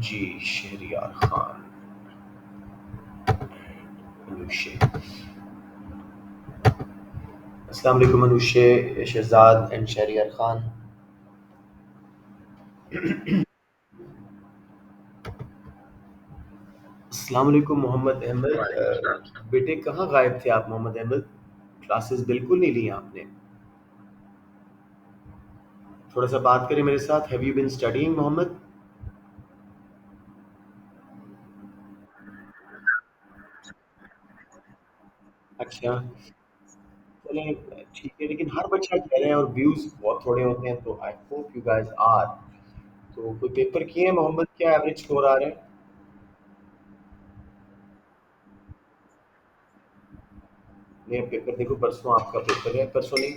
जी शहरियार खान मनुष्य। अस्सलाम वालेकुम मनुष्य, शहजाद एंड शहरियार खान। अस्सलाम वालेकुम मोहम्मद अहमद। बेटे कहाँ गायब थे आप मोहम्मद अहमद? क्लासेस बिल्कुल नहीं ली आपने। थोड़ा सा बात करें मेरे साथ। Have you been studying Mohammad? अच्छा, चलें, ठीक है, लेकिन हर बच्चा कह रहा है और व्यूज बहुत थोड़े होते हैं, तो I hope you guys are. तो कोई पेपर किए हैं मोहम्मद? क्या एवरेज स्कोर आ रहे हैं? नहीं, पेपर देखो, परसों आपका पेपर है, परसों नहीं,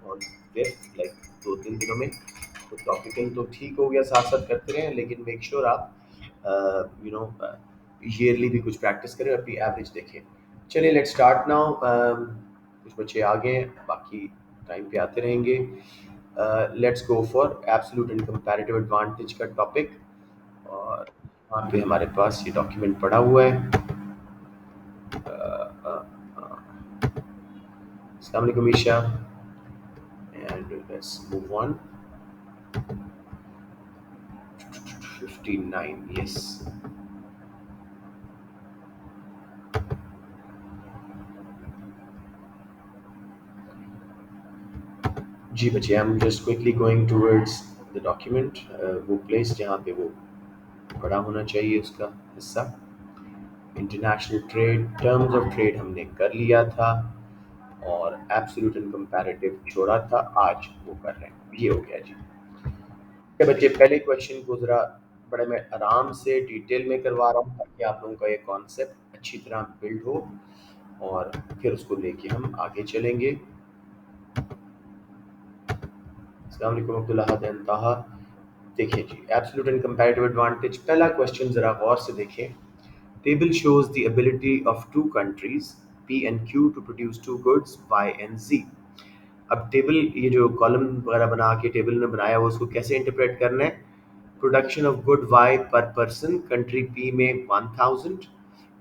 ऑन फिफ्थ, लाइक 2-3 दिनों में। तो टॉपिकल तो ठीक हो गया, साथ साथ करते रहें, लेकिन मेक श्योर आप यू नो ईयरली भी कुछ प्रैक्टिस करें, अपनी एवरेज देखें। चलिए लेट्स स्टार्ट नाउ। कुछ बच्चे आ गए हैं, बाकी टाइम पे आते रहेंगे। Let's go for absolute and comparative advantage का टॉपिक। और वहाँ पे हमारे पास ये डॉक्यूमेंट पड़ा हुआ है। अस्सलाम वालेकुम Isha, and let's move on. 59, yes. जी बच्चे, I'm just quickly going towards the document, वो प्लेस जहाँ पे वो बड़ा होना चाहिए उसका हिस्सा। International trade, terms of trade हमने कर लिया था, और एब्सोल्यूट एंड कंपैरेटिव छोड़ा था, आज वो कर रहे हैं। ये हो गया जी। तो बच्चे, पहले क्वेश्चन को ज़रा बड़े मैं आराम से डिटेल में करवा रहा हूँ, ताकि आप लोगों का ये कॉन्सेप्ट अच्छी तरह बिल्ड हो, और फिर उसको लेके हम आगे चलेंगे। अस्सलाम वालेकुम अब्दुल्ला हसन ताहा। देखिए जी, एब्सोल्यूट एंड कंपैरेटिव एडवांटेज, पहला क्वेश्चन ज़रा गौर से देखें। Table shows the ability of two countries P and Q to produce two goods Y and Z। अब टेबल, ये जो कॉलम वगैरह बना के टेबल ने बनाया वो, उसको कैसे इंटरप्रेट करना है? प्रोडक्शन ऑफ गुड Y पर पर्सन कंट्री P में 1000,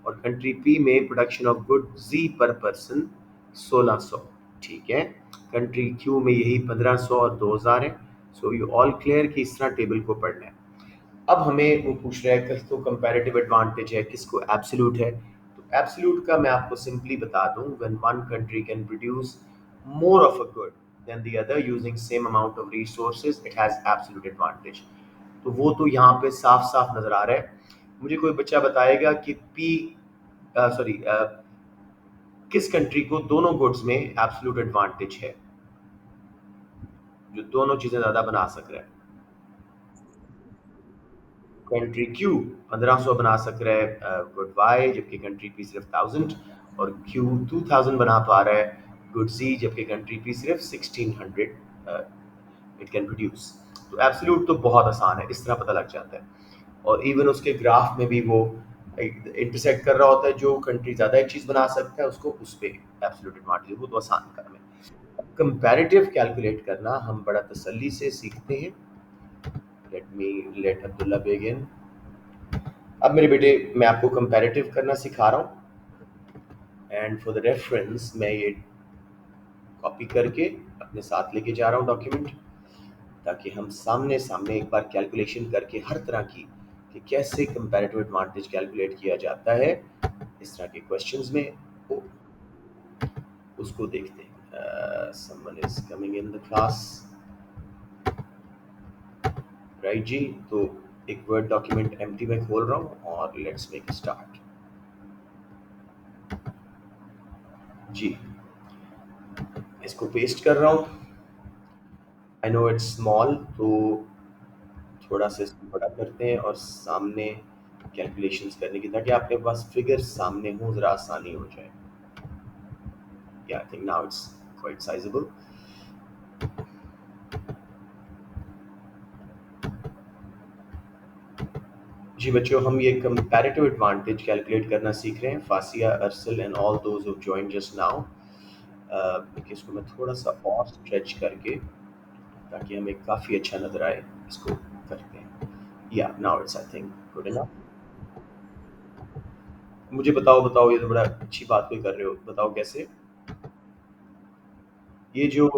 और कंट्री P में प्रोडक्शन ऑफ गुड Z पर पर्सन 1600। ठीक है, कंट्री Q में यही 1500 और 2000 है। सो यू ऑल क्लियर कि इस तरह टेबल को पढ़ना है। अब हमें वो पूछ रहा है किसको कंपैरेटिव एडवांटेज है, किसको एब्सोल्यूट है। तो एब्सोल्यूट का मैं आपको सिंपली बता दूं, when one country can produce more of a good than the other using same amount of resources, it has absolute advantage. तो वो तो यहाँ पे साफ साफ नजर आ रहा है। मुझे कोई बच्चा बताएगा कि पी, सॉरी, किस कंट्री को दोनों गुड्स में एब्सोल्यूट एडवांटेज है, जो दोनों चीजें ज्यादा बना सक रहा है? कंट्री क्यू 1500 बना सक रहा है गुड वाई, जबकि कंट्री पी सिर्फ 1000, और क्यू 2000 बना पा रहा है गुड सी, जबकि कंट्री पी सिर्फ 1600 इट कैन प्रोड्यूस। तो एब्सोल्यूट तो बहुत आसान है, इस तरह पता लग जाता है। और इवन उसके ग्राफ में भी वो इंटरसेक्ट कर रहा होता है, जो कंट्री ज़्यादा एक चीज़ बना सकता है उसको उस पर एब्सोल्यूट एडवांटेज, वो तो आसान काम है। कंपैरेटिव कैलकुलेट करना हम बड़ा तसल्ली से सीखते हैं। Let Abdullah begin. अब मेरे बेटे, मैं आपको कंपैरेटिव करना सिखा रहा हूँ, एंड फॉर द रेफरेंस मैं ये कॉपी करके अपने साथ लेके जा रहा हूँ डॉक्यूमेंट, ताकि हम सामने सामने एक बार कैलकुलेशन करके हर तरह की, कि कैसे कंपैरेटिव एडवांटेज कैलकुलेट किया जाता है इस तरह के क्वेश्चंस में, वो उसको देखते हैं। Someone is coming in the class, right जी। तो एक वर्ड डॉक्यूमेंट एम्प्टी में खोल रहा हूँ, और लेट्स मेक स्टार्ट जी। इसको पेस्ट कर रहा हूँ। आई नो इट्स स्मॉल, तो थोड़ा सा इसको बड़ा करते हैं, और सामने कैलकुलेशंस करने की, ताकि आपके पास फिगर सामने हो, ज़रा आसानी हो जाए। या I think now it's quite sizeable. जी बच्चों, हम ये कंपैरेटिव एडवांटेज कैलकुलेट करना सीख रहे हैं। Fasia, Arsal and all those who joined just now. इसको मैं थोड़ा सा और स्ट्रेच करके, ताकि हमें काफ़ी अच्छा नज़र आए, इसको करते हैं। या now it's I think good enough. मुझे बताओ बताओ, ये तो बड़ा अच्छी बात कोई कर रहे हो, बताओ कैसे। ये जो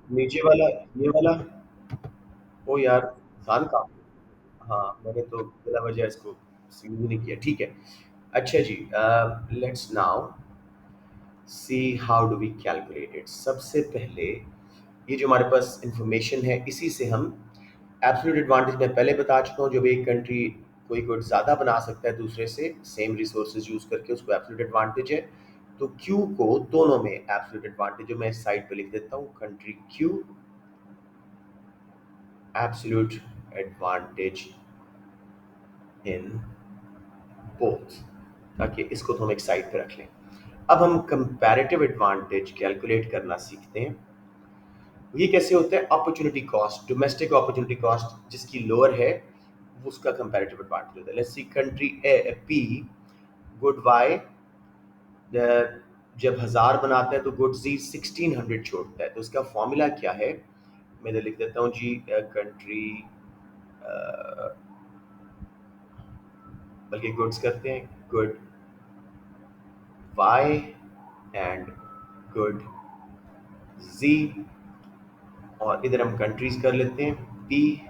नीचे वाला, ये वाला, ओ यार, इंसान का। हाँ, मैंने तो बिला वजह इसको सीव नहीं किया, ठीक है। अच्छा जी, let's now see how do we calculate it. सबसे पहले ये जो हमारे पास इंफॉर्मेशन है, इसी से हम एब्सोल्यूट एडवांटेज मैं पहले बता चुका हूँ। जब एक कंट्री कोई गुड ज़्यादा बना सकता है दूसरे से सेम रिसोर्सेज यूज़ करके, उसको एब्सोल्यूट एडवांटेज है। तो क्यू को दोनों में एब्सोल्यूट एडवांटेज, जो मैं इस साइड पे लिख देता हूँ, country Q absolute advantage in both, ताकि इसको तो हम एक साइड पे रख लें। अब हम कंपैरेटिव एडवांटेज कैलकुलेट करना सीखते हैं। ये कैसे होता है? Opportunity cost, domestic opportunity cost जिसकी लोअर है, वो उसका कंपैरेटिव एडवांटेज होता है। Let's see country A P good Y जब 1000 बनाता है तो गुड जी 1600 छोड़ता है। तो इसका फॉर्मूला क्या है? मैं इधर लिख देता हूँ जी, कंट्री, बल्कि गुड्स करते हैं, गुड वाई एंड गुड जी, और इधर हम कंट्रीज कर लेते हैं पी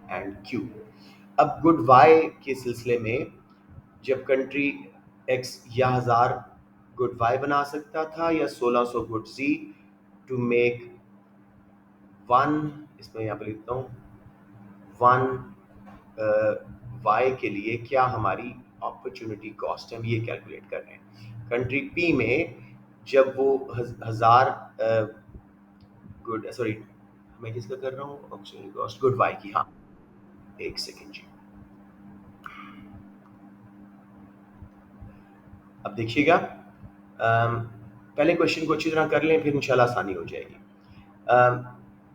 एंड क्यू। अब गुड वाई के सिलसिले में, जब कंट्री एक्स या 1000 गुड वाई बना सकता था या 1600 good G, to make one, इसमें यहाँ पे लिखता हूँ वन वाई के लिए क्या हमारी अपॉर्चुनिटी कॉस्ट है, हम ये कैलकुलेट कर रहे हैं। कंट्री पी में जब वो 1000 गुड, सॉरी, मैं किसका कर रहा हूँ अपॉर्चुनिटी कॉस्ट, गुड वाई की, हाँ, एक सेकेंड जी। अब देखिएगा, पहले क्वेश्चन को अच्छी तरह कर लें, फिर इंशाल्लाह आसानी हो जाएगी।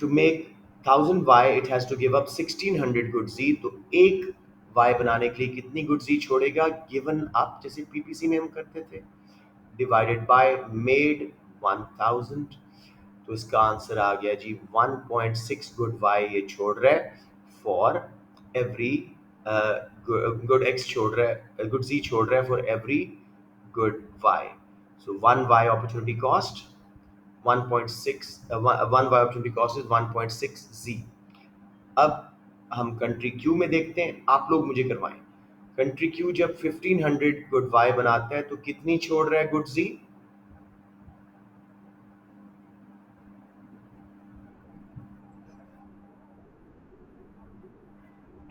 To make 1000 Y it has to give up 1600 good जी। तो एक वाई बनाने के लिए कितनी गुड जी छोड़ेगा? गिवन अप, जैसे पीपीसी में हम करते थे, डिवाइडेड बाय मेड 1000। तो इसका आंसर आ गया जी 1.6 गुड वाई ये छोड़ रहा है फॉर एवरी गुड एक्स छोड़ रहा है, गुड जी छोड़ रहा है for every good Y. So one Y opportunity cost 1.6, one Y opportunity cost is 1.6 G. अब हम कंट्री क्यू में देखते हैं, आप लोग मुझे करवाएं। कंट्री क्यू जब 1500 गुड वाई बनाता है तो कितनी छोड़ रहा है गुड जी?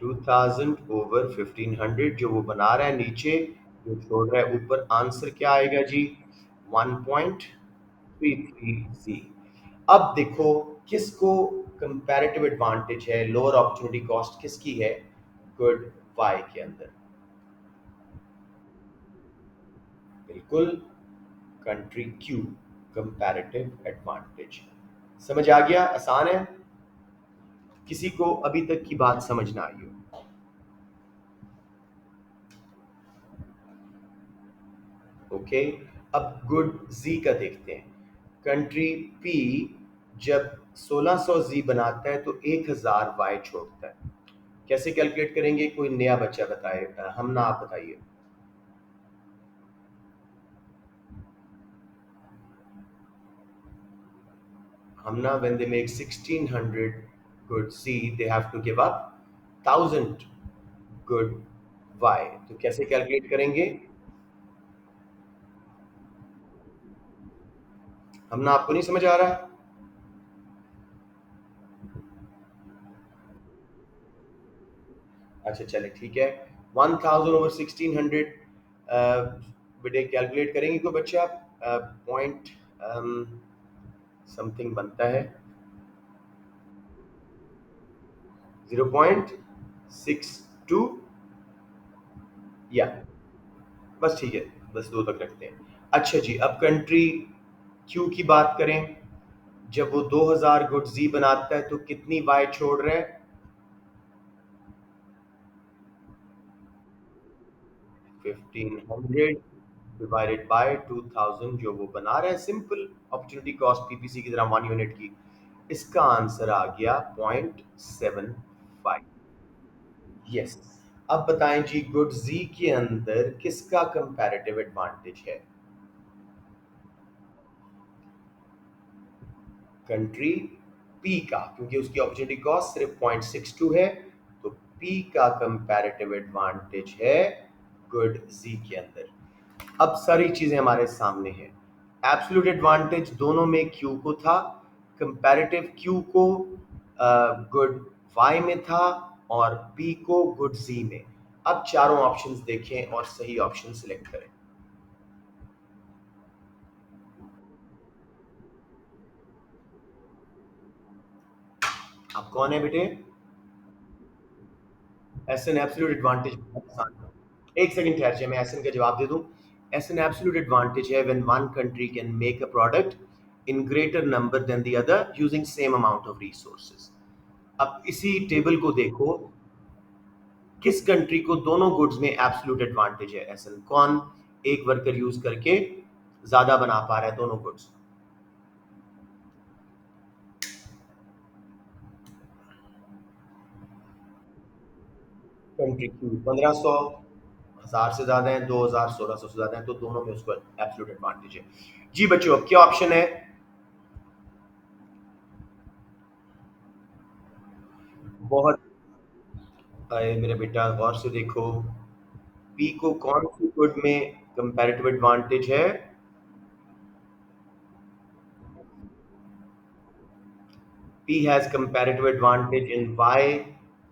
2000 ओवर 1500 जो वो बना रहा है नीचे, जो छोड़ रहा है ऊपर, आंसर क्या आएगा जी? 1.33 सी। अब देखो किसको कंपैरेटिव एडवांटेज है, लोअर अपॉर्चुनिटी कॉस्ट किसकी है गुड वाई के अंदर? बिल्कुल, कंट्री क्यू, कंपैरेटिव एडवांटेज। समझ आ गया? आसान है। किसी को अभी तक की बात समझ ना आई हो? ओके। अब गुड जी का देखते हैं। कंट्री पी जब 1600 जी बनाता है तो 1000 वाई छोड़ता है। कैसे कैलकुलेट करेंगे? कोई नया बच्चा बताए, हम ना आप बताइए। हम ना, when they make 1600 good C they have to give up 1000 good Y. तो कैसे कैलकुलेट करेंगे? हम ना, आपको नहीं समझ आ रहा? अच्छा चले ठीक है। 1000 ओवर 1600 बेटे कैलकुलेट करेंगे कोई बच्चा? पॉइंट समथिंग बनता है, 0.62, या बस ठीक है, बस दो तक रखते हैं। अच्छा जी, अब कंट्री क्यू की बात करें। जब वो 2000 गुड जी बनाता है तो कितनी वाई छोड़ रहा है? 1500 डिवाइडेड बाय 2000 जो वो बना रहा है, सिंपल अपॉर्चुनिटी कॉस्ट पीपीसी की तरह 1 यूनिट की। इसका आंसर आ गया 0.75। यस। अब बताएं जी, गुड जी के अंदर किसका कंपैरेटिव एडवांटेज है? कंट्री पी का, क्योंकि उसकी अपॉर्चुनिटी कॉस्ट सिर्फ 0.62 है, तो पी का कंपैरेटिव एडवांटेज है गुड जी के अंदर। अब सारी चीजें हमारे सामने हैं। एब्सोल्यूट एडवांटेज दोनों में क्यू को था, कंपैरेटिव क्यू को गुड वाई में था, और पी को गुड जी में। अब चारों ऑप्शंस देखें और सही ऑप्शन सिलेक्ट करें। आप कौन है बेटे? एस एन एब्सोल्यूट एडवांटेज बहुत आसान है। एक सेकंड ठहर जाइए, मैं एस एन का जवाब दे दूं। एस एन एब्सोल्यूट एडवांटेज है when one country can make a product in greater number than the other using same amount of resources. अब इसी टेबल को देखो, किस कंट्री को दोनों गुड्स में एब्सोल्यूट एडवांटेज है? एस एन कौन एक वर्कर यूज करके ज्यादा बना पा रहा है दोनों गुड्स? कंट्री क्यू 1500, 1000 से ज्यादा है, 2000, 1600 से ज्यादा है, तो दोनों में उसको एब्सोल्यूट एडवांटेज है। जी बच्चों, अब क्या ऑप्शन है? बहुत। अरे मेरे बेटा गौर से देखो, पी को कौन सी गुड में कंपैरेटिव एडवांटेज है? P has comparative advantage in Y,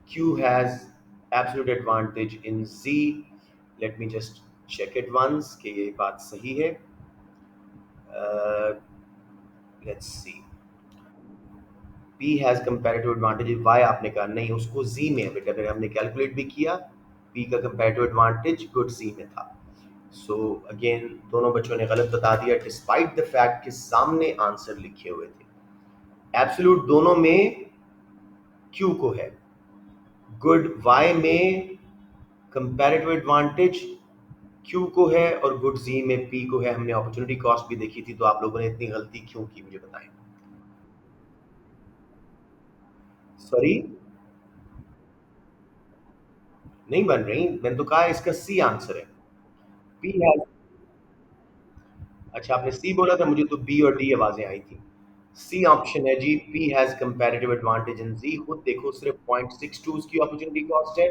Q has absolute advantage in Z. Let me just check it once कि ये बात सही है। Uh, let's see. P has comparative advantage in Y, आपने कहा नहीं, उसको Z में है बेटा, फिर हमने कैलकुलेट भी किया, P का comparative advantage गुड Z में था। सो अगेन दोनों बच्चों ने गलत बता दिया, डिस्पाइट द फैक्ट कि सामने आंसर लिखे हुए थे। एब्सोल्यूट दोनों में Q को है, गुड वाई में कंपैरेटिव एडवांटेज क्यू को है, और गुड जी में पी को है। हमने अपॉर्चुनिटी कॉस्ट भी देखी थी, तो आप लोगों ने इतनी गलती क्यों की मुझे बताएं। सॉरी, नहीं बन रही, मैंने तो कहा इसका सी आंसर है। पी है। अच्छा, आपने सी बोला था, मुझे तो बी और डी आवाजें आई थी। सी ऑप्शन है जी, P has comparative advantage in जी। खुद देखो, सिर्फ 0.62 उसकी अपॉर्चुनिटी कॉस्ट है,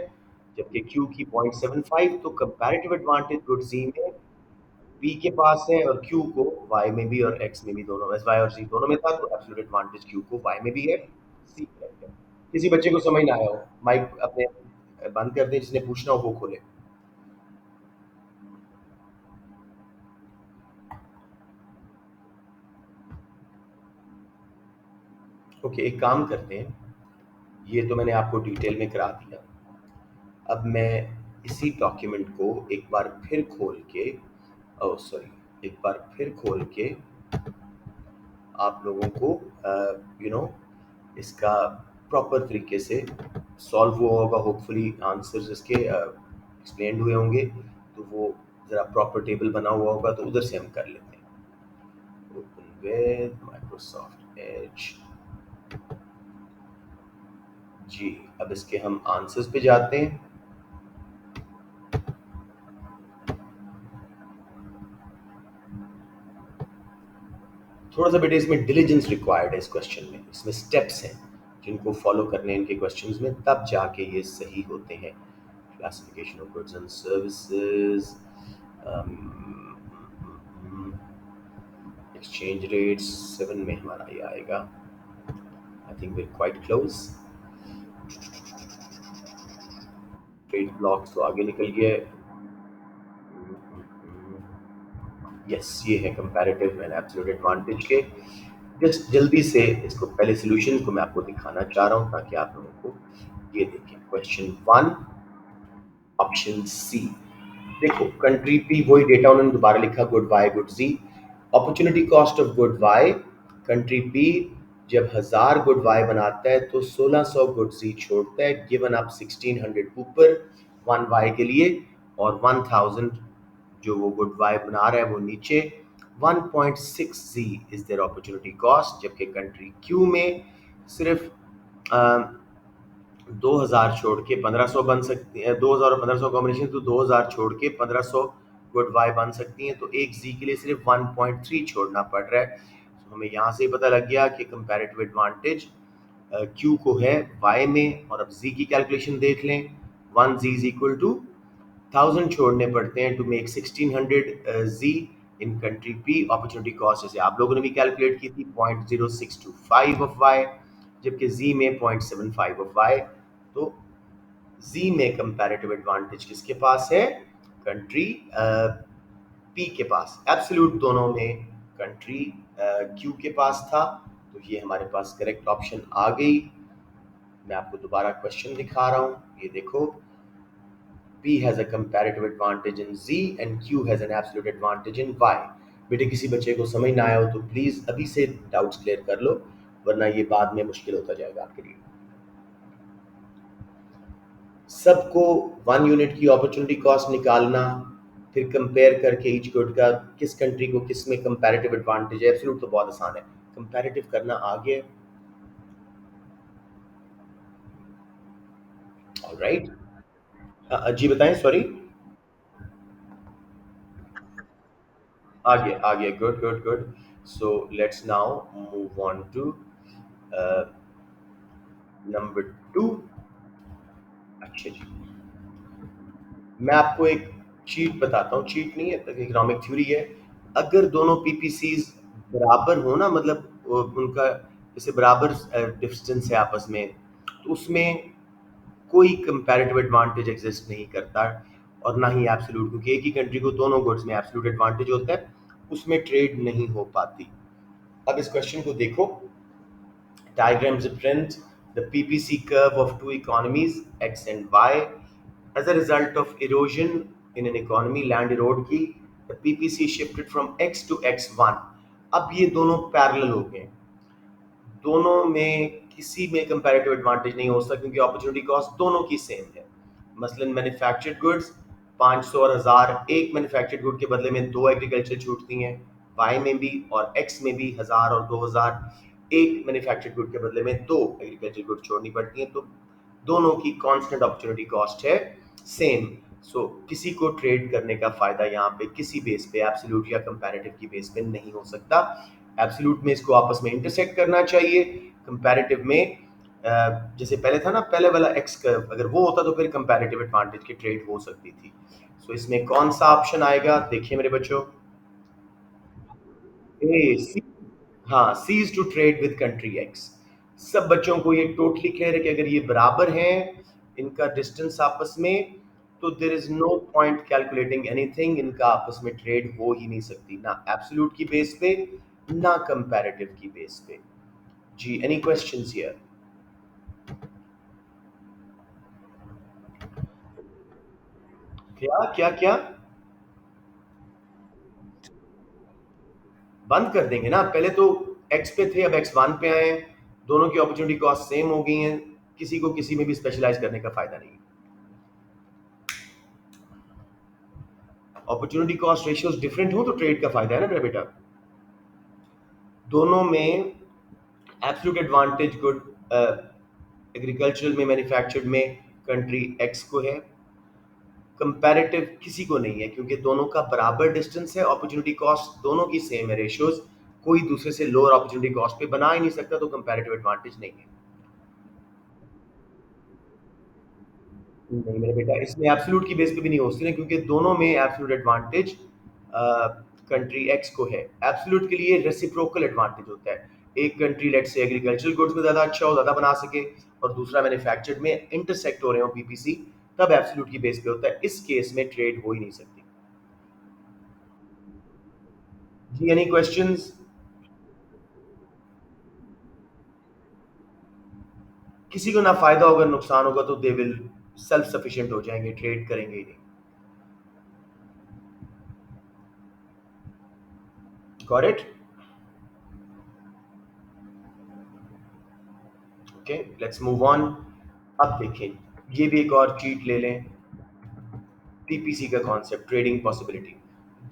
जबकि क्यू की 0.75, तो कंपैरेटिव एडवांटेज गुड जी में पी के पास है, और क्यू को वाई में भी और एक्स में भी, दोनों एस वाई और सी दोनों में था, तो एब्सोल्यूट एडवांटेज क्यू को वाई में भी है। सी करेक्ट है। किसी बच्चे को समझ ना आया हो, माइक अपने बंद कर दे, जिसने पूछना हो वो खोले। ओके, एक काम करते हैं, ये तो मैंने आपको डिटेल में करा दिया। अब मैं इसी डॉक्यूमेंट को एक बार फिर खोल के, ओ सॉरी, एक बार फिर खोल के आप लोगों को इसका प्रॉपर तरीके से सॉल्व हुआ होगा, होपफुली आंसर्स इसके एक्सप्लेंड हुए होंगे, तो वो ज़रा प्रॉपर टेबल बना हुआ होगा, तो उधर से हम कर लेते हैं। Open with Microsoft Edge. जी, अब इसके हम आंसर्स पे जाते हैं। थोड़ा सा बेटे इसमें डिलीजेंस रिक्वायर्ड है, इस क्वेश्चन में इसमें स्टेप्स हैं जिनको फॉलो करने हैं इनके क्वेश्चंस में, तब जाके ये सही होते हैं। Classification of goods and services, exchange rates 7 में हमारा ये आएगा। I think we quite close. Trade blocs तो आगे निकल गए। यस, ये है कंपैरेटिव एंड एब्सोल्यूट एडवांटेज के। जस्ट जल्दी से इसको पहले सॉल्यूशन को मैं आपको दिखाना चाह रहा हूँ, ताकि आप लोगों को ये देखें। Question 1, option C. देखो, कंट्री पी वही डेटा उन्होंने दोबारा लिखा, good Y good G. Opportunity cost of good Y, country P जब 1000 गुड वाई बनाता है तो 1600 गुड जी छोड़ता है, गिवन अप 1600 ऊपर 1 वाई के लिए, और 1000 जो वो गुड वाई बना रहा है वो नीचे। 1.6 जी इज देयर अपॉर्चुनिटी कॉस्ट, जबकि कंट्री क्यू में सिर्फ 2000 छोड़ के 1500 बन सकती है, 2000 और 1500 कॉम्बिनेशन, तो 2000 छोड़ के 1500 गुड वाई बन सकती हैं, तो एक जी के लिए सिर्फ 1.3 छोड़ना पड़ रहा है। तो हमें यहाँ से ही पता लग गया कि कंपैरेटिव एडवांटेज क्यू को है वाई में। और अब जी की कैलकुलेशन देख लें, 1 जी इज इक्वल टू 1000 छोड़ने पड़ते हैं to make 1600 G in country P. Opportunity cost जैसे आप लोगों ने भी कैलकुलेट की थी 0.0625 ऑफ वाई, जबकि जी में 0.75 ऑफ वाई। तो जी में कंपैरेटिव एडवांटेज किसके पास है? कंट्री पी के पास। एब्सोल्यूट दोनों में कंट्री क्यू के पास था। तो ये हमारे पास करेक्ट ऑप्शन आ गई। मैं आपको दोबारा क्वेश्चन दिखा रहा हूँ, ये देखो। P has a comparative advantage in Z and Q has an absolute advantage in Y। बेटे किसी बच्चे को समझ ना आया हो तो प्लीज अभी से डाउट्स क्लियर कर लो, वरना ये बाद में मुश्किल होता जाएगा आपके लिए। सबको 1 यूनिट की अपॉर्चुनिटी कॉस्ट निकालना, फिर कंपेयर करके ईच गुड का किस कंट्री को किस में कंपैरेटिव एडवांटेज है, एब्सोल्यूट तो बहुत आसान है, कंपैरेटिव करना आगे। ऑलराइट, जी बताएं, सॉरी। आगे आगे, good good good. So let's now move on to number 2। अच्छा जी, मैं आपको एक चीट बताता हूँ, चीट नहीं है, इकोनॉमिक थ्योरी है। अगर दोनों पीपीसीज बराबर हो ना, मतलब उनका जैसे बराबर डिस्टेंस है आपस में, तो उसमें कोई कंपैरेटिव एडवांटेज एग्जिस्ट नहीं करता, और ना ही एब्सोल्यूट, क्योंकि एक ही कंट्री को दोनों गुड्स में एब्सोल्यूट एडवांटेज होता है, उसमें ट्रेड नहीं हो पाती। अब इस क्वेश्चन को देखो, diagrams represent the PPC curve of two economies, X and Y. As a result of erosion in an economy, land erode की, the PPC shifted from X to X1। अब ये दोनों पैरेलल हो गए, दोनों में किसी में कंपैरेटिव एडवांटेज नहीं हो सकता, क्योंकि अपॉर्चुनिटी कॉस्ट दोनों की सेम है। मसलन मैन्युफैक्चर्ड गुड्स 500 और 1000, एक मैन्युफैक्चर्ड गुड के बदले में दो एग्रीकल्चर छूटती हैं, वाई में भी और एक्स में भी 1000 और 2000, एक मैन्युफैक्चर्ड गुड के बदले में दो एग्रीकल्चर गुड छोड़नी पड़ती हैं। तो दोनों की कांस्टेंट अपॉर्चुनिटी कॉस्ट है सेम। सो किसी को ट्रेड करने का फायदा यहाँ पे किसी बेस पे, एब्सोल्यूट या कंपैरेटिव की बेस पे नहीं हो सकता। एब्सोल्यूट में इसको आपस में इंटरसेक्ट करना चाहिए, कंपैरेटिव में जैसे पहले था ना, पहले वाला एक्स कर्व, अगर वो होता तो फिर कंपैरेटिव एडवांटेज की ट्रेड हो सकती थी। सो इसमें कौन सा ऑप्शन आएगा, देखिए मेरे बच्चों। ए सी, हाँ, C is to trade with country X. सब बच्चों को ये टोटली क्लियर है कि अगर ये बराबर हैं, इनका डिस्टेंस आपस में, तो there is no point calculating anything, इनका आपस में ट्रेड हो ही नहीं सकती, ना एब्सोल्यूट की बेस पे ना कंपैरेटिव की बेस पे। जी, एनी क्वेश्चंस हियर? क्या क्या क्या? बंद कर देंगे ना, पहले तो एक्स पे थे, अब एक्स 1 पे आए हैं, दोनों की अपॉर्चुनिटी कॉस्ट सेम हो गई हैं, किसी को किसी में भी स्पेशलाइज करने का फायदा नहीं। अपॉर्चुनिटी कॉस्ट रेशियोज डिफरेंट हो तो ट्रेड का फायदा है ना मेरा बेटा। दोनों में एब्सोल्यूट एडवांटेज गुड एग्रीकल्चरल में, मैन्युफैक्चर्ड में कंट्री एक्स को है, कंपैरेटिव किसी को नहीं है, क्योंकि दोनों का बराबर डिस्टेंस है, अपॉर्चुनिटी कॉस्ट दोनों की सेम है, रेशियोज कोई दूसरे से लोअर अपॉर्चुनिटी कॉस्ट पे बना ही नहीं सकता, तो कंपैरेटिव एडवांटेज नहीं है। नहीं मेरे बेटा, इसमें एब्सोल्यूट की बेस पे भी नहीं हो सकती ना, क्योंकि दोनों में एब्सोल्यूट एडवांटेज कंट्री एक्स को है। एब्सोल्यूट के लिए रेसिप्रोकल एडवांटेज होता है, एक country let's say agricultural goods में ज़्यादा अच्छा हो, ज़्यादा बना सके, और दूसरा मैन्युफैक्चर्ड में इंटरसेक्ट हो रहे हो पीपीसी, तब एब्सोल्यूट की बेस पे होता है। इस केस में ट्रेड हो ही नहीं सकती। जी, एनी क्वेश्चंस? किसी को ना फायदा होगा नुकसान होगा, तो दे विल सेल्फ सफिशिएंट हो जाएंगे, ट्रेड करेंगे ही नहीं। Got it? Okay, let's move on. अब देखें, ये भी एक और चीट ले लें, पीपीसी का कॉन्सेप्ट, ट्रेडिंग पॉसिबिलिटी।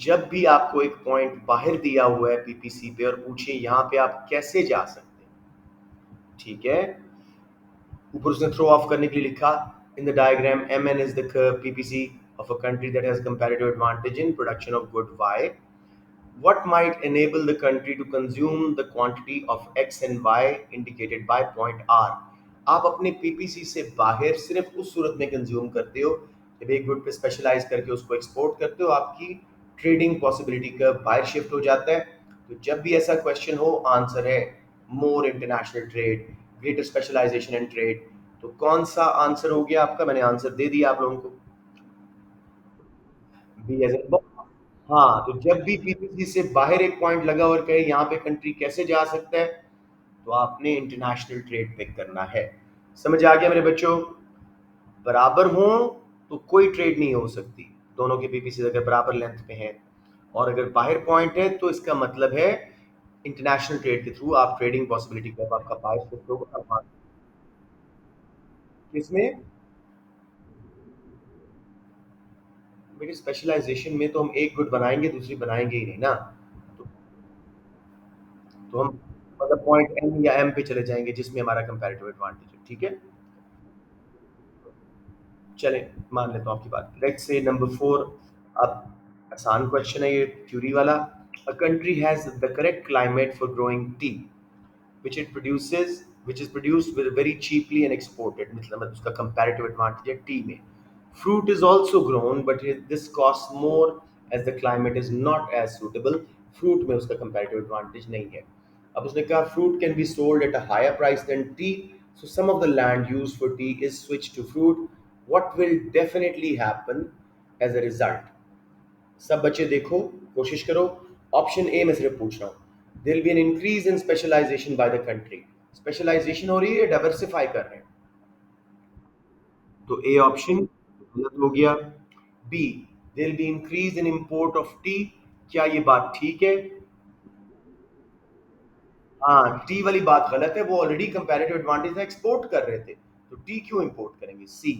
जब भी आपको एक पॉइंट बाहर दिया हुआ है पीपीसी पे और पूछे यहाँ पे आप कैसे जा सकते हैं, ठीक है, ऊपर उसने थ्रो ऑफ करने के लिए लिखा in the diagram M N is the curve PPC of a country that has comparative advantage in production of good Y what might enable the country to consume the quantity of x and y indicated by point r। आप अपने PPC से बाहर सिर्फ उस सूरत में consume करते हो जब एक गुड पे स्पेशलाइज करके उसको एक्सपोर्ट करते हो, आपकी ट्रेडिंग पॉसिबिलिटी का बाहर शिफ्ट हो जाता है। तो जब भी ऐसा क्वेश्चन हो, आंसर है more international trade, greater specialisation and trade. तो कौन सा आंसर हो गया आपका? मैंने आंसर दे दिया आप लोगों को, बी एज ए। हाँ, तो जब भी पीपीसी से बाहर एक पॉइंट लगा और कहे यहाँ पे कंट्री कैसे जा सकता है, तो आपने इंटरनेशनल ट्रेड पिक करना है। समझ आ गया मेरे बच्चों? बराबर हो तो कोई ट्रेड नहीं हो सकती, दोनों के पीपीसी अगर बराबर लेंथ पे हैं, और अगर बाहर पॉइंट है तो इसका मतलब है इंटरनेशनल ट्रेड के थ्रू आप ट्रेडिंग पॉसिबिलिटी कब आपका बाहर शिफ्ट होगा। किसमें? मेरी स्पेशलाइजेशन में तो हम एक गुड बनाएंगे, दूसरी बनाएंगे ही नहीं ना। तो, तो हम मतलब पॉइंट एन या एम पे चले जाएंगे जिसमें हमारा कंपैरेटिव एडवांटेज है, ठीक है। चलें, मान लेता हूँ आपकी बात। Let's say number 4। अब आसान क्वेश्चन है ये, थ्योरी वाला। A country has the correct climate for growing T which is produced very cheaply and exported, मतलब उसका comparative advantage है टी में। Fruit is also grown but this costs more as the climate is not as suitable। Fruit में उसका comparative advantage नहीं है। अब उसने कहा fruit can be sold at a higher price than tea, so some of the land used for tea is switched to fruit। What will definitely happen as a result? सब बच्चे देखो, कोशिश करो। ऑप्शन ए में सिर्फ पूछ रहा हूँ। There be an increase in specialisation by the country. Specialisation हो रही है, डाइवर्सिफाई कर रहे हैं। तो ए ऑप्शन गलत हो गया। B, there be increase in import of tea. क्या ये बात ठीक है? हाँ, टी वाली बात गलत है, वो ऑलरेडी कंपैरेटिव एडवांटेज था, एक्सपोर्ट कर रहे थे, तो टी क्यों इंपोर्ट करेंगे? C,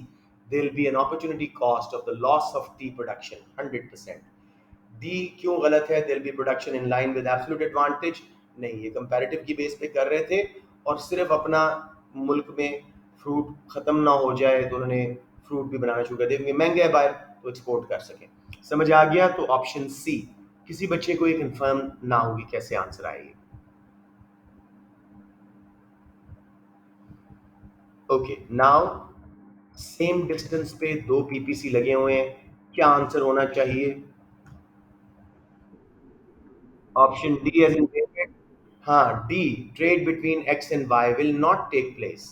there be an opportunity cost of the loss of tea production 100%। D क्यों गलत है? Will be production in line with absolute advantage. नहीं, ये कंपैरेटिव की बेस पे कर रहे थे और सिर्फ अपना मुल्क में फ्रूट खत्म ना हो जाए तो उन्होंने फ्रूट भी बनाना शुरू कर दिया, क्योंकि महंगे है बाहर, तो एक्सपोर्ट कर सकें। समझ आ गया? तो ऑप्शन सी। किसी बच्चे को ये कंफर्म ना होगी कैसे आंसर आएगी। ओके, नाउ सेम डिस्टेंस पे दो पीपीसी लगे हुए हैं, क्या आंसर होना चाहिए? Option D as in David. हाँ, D, trade between X and Y will not take place.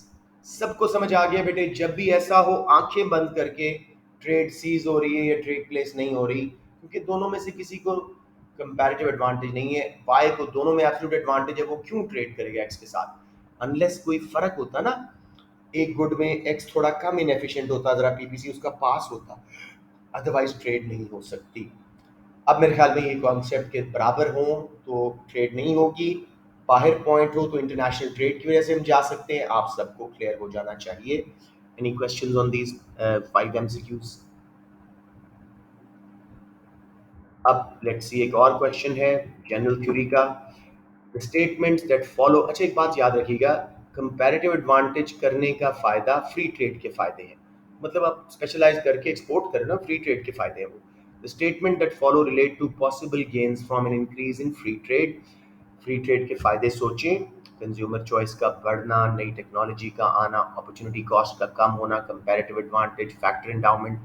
सबको समझ आ गया बेटे? जब भी ऐसा हो, आंखें बंद करके ट्रेड सीज हो रही है या ट्रेड प्लेस नहीं हो रही, क्योंकि दोनों में से किसी को कंपैरेटिव एडवांटेज नहीं है, वाई को दोनों में एब्सोल्यूट एडवांटेज है, वो क्यों ट्रेड करेगा एक्स के साथ? अनलेस कोई फर्क होता ना, एक गुड में एक्स थोड़ा कम इनएफिशिएंट होता, जरा पीपीसी उसका पास होता, अदरवाइज ट्रेड नहीं हो सकती। अब मेरे ख्याल में ये कॉन्सेप्ट के बराबर हो तो ट्रेड नहीं होगी, बाहर पॉइंट हो तो इंटरनेशनल ट्रेड की वजह से हम जा सकते हैं। आप सबको क्लियर हो जाना चाहिए। Any questions on these 5 MCQs? अब लेट्स सी, एक और क्वेश्चन है जनरल थ्योरी का। The statements that follow. अच्छा, एक बात याद रखिएगा, कंपैरेटिव एडवांटेज करने का फायदा फ्री ट्रेड के फायदे हैं, मतलब आप स्पेशलाइज करके एक्सपोर्ट करें ना, फ्री ट्रेड के फायदे हैं वो। The statement that follow relate to possible gains from an increase in free trade. Free trade के फायदे सोचें, कंज्यूमर चॉइस का बढ़ना, नई टेक्नोलॉजी का आना, अपॉर्चुनिटी कॉस्ट का कम होना, कंपैरेटिव एडवांटेज, फैक्टर एंडाउमेंट।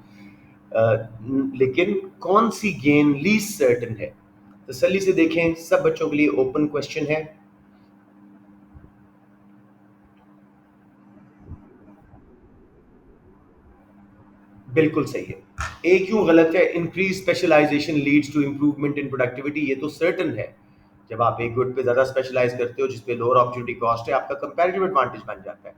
लेकिन कौन सी गेन लीस्ट सर्टेन है? तसल्ली से देखें, सब बच्चों के लिए ओपन क्वेश्चन है। बिल्कुल सही है। ए क्यों गलत है? Increase specialisation leads to improvement in productivity, ये तो सर्टन है। जब आप एक गुड पे ज्यादा स्पेशलाइज करते हो जिसपे लोअर अपॉर्चुनिटी कॉस्ट है, आपका कंपैरेटिव एडवांटेज बन जाता है।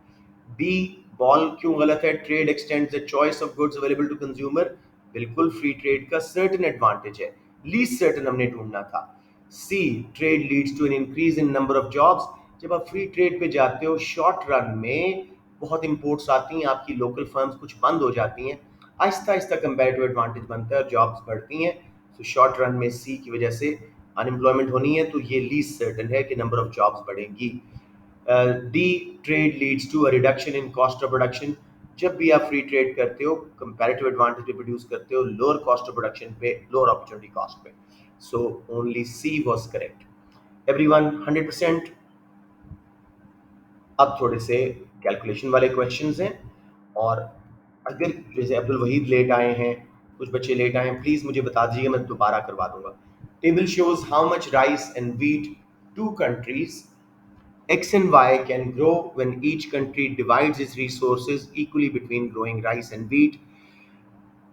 बी, बॉल क्यों गलत है? Trade extends the choice of goods available to consumer, बिल्कुल फ्री ट्रेड का सर्टन एडवांटेज है, लीस्ट सर्टन हमने ढूंढना था। C, trade leads to an increase in number of jobs. जब आप फ्री ट्रेड पे जाते हो, शॉर्ट रन में बहुत इंपोर्ट्स आती हैं, आपकी लोकल फर्म्स कुछ बंद हो जाती हैं, आहिस्ता आहिस्ता कंपैरेटिव एडवांटेज बनता है और जॉब्स बढ़ती हैं। तो शॉर्ट रन में सी की वजह से अनएम्प्लॉयमेंट होनी है, तो ये लीस्ट सर्टन है कि नंबर ऑफ जॉब्स बढ़ेंगी। D, trade leads to a reduction in cost of production. जब भी आप फ्री ट्रेड करते हो, कंपैरेटिव एडवांटेज पे प्रोड्यूस करते हो, लोअर कॉस्ट ऑफ प्रोडक्शन पे, लोअर अपॉर्चुनिटी कॉस्ट पे। So only she was correct. Everyone 100%। अब थोड़े से कैलकुलेशन वाले क्वेश्चंस हैं। और अगर जैसे अब्दुल वहीद लेट आए हैं, कुछ बच्चे लेट आए हैं, प्लीज़ मुझे बता दीजिए, मैं दोबारा करवा दूंगा। Table shows how much rice and wheat two countries X and Y can grow when each country divides its resources equally between growing rice and wheat.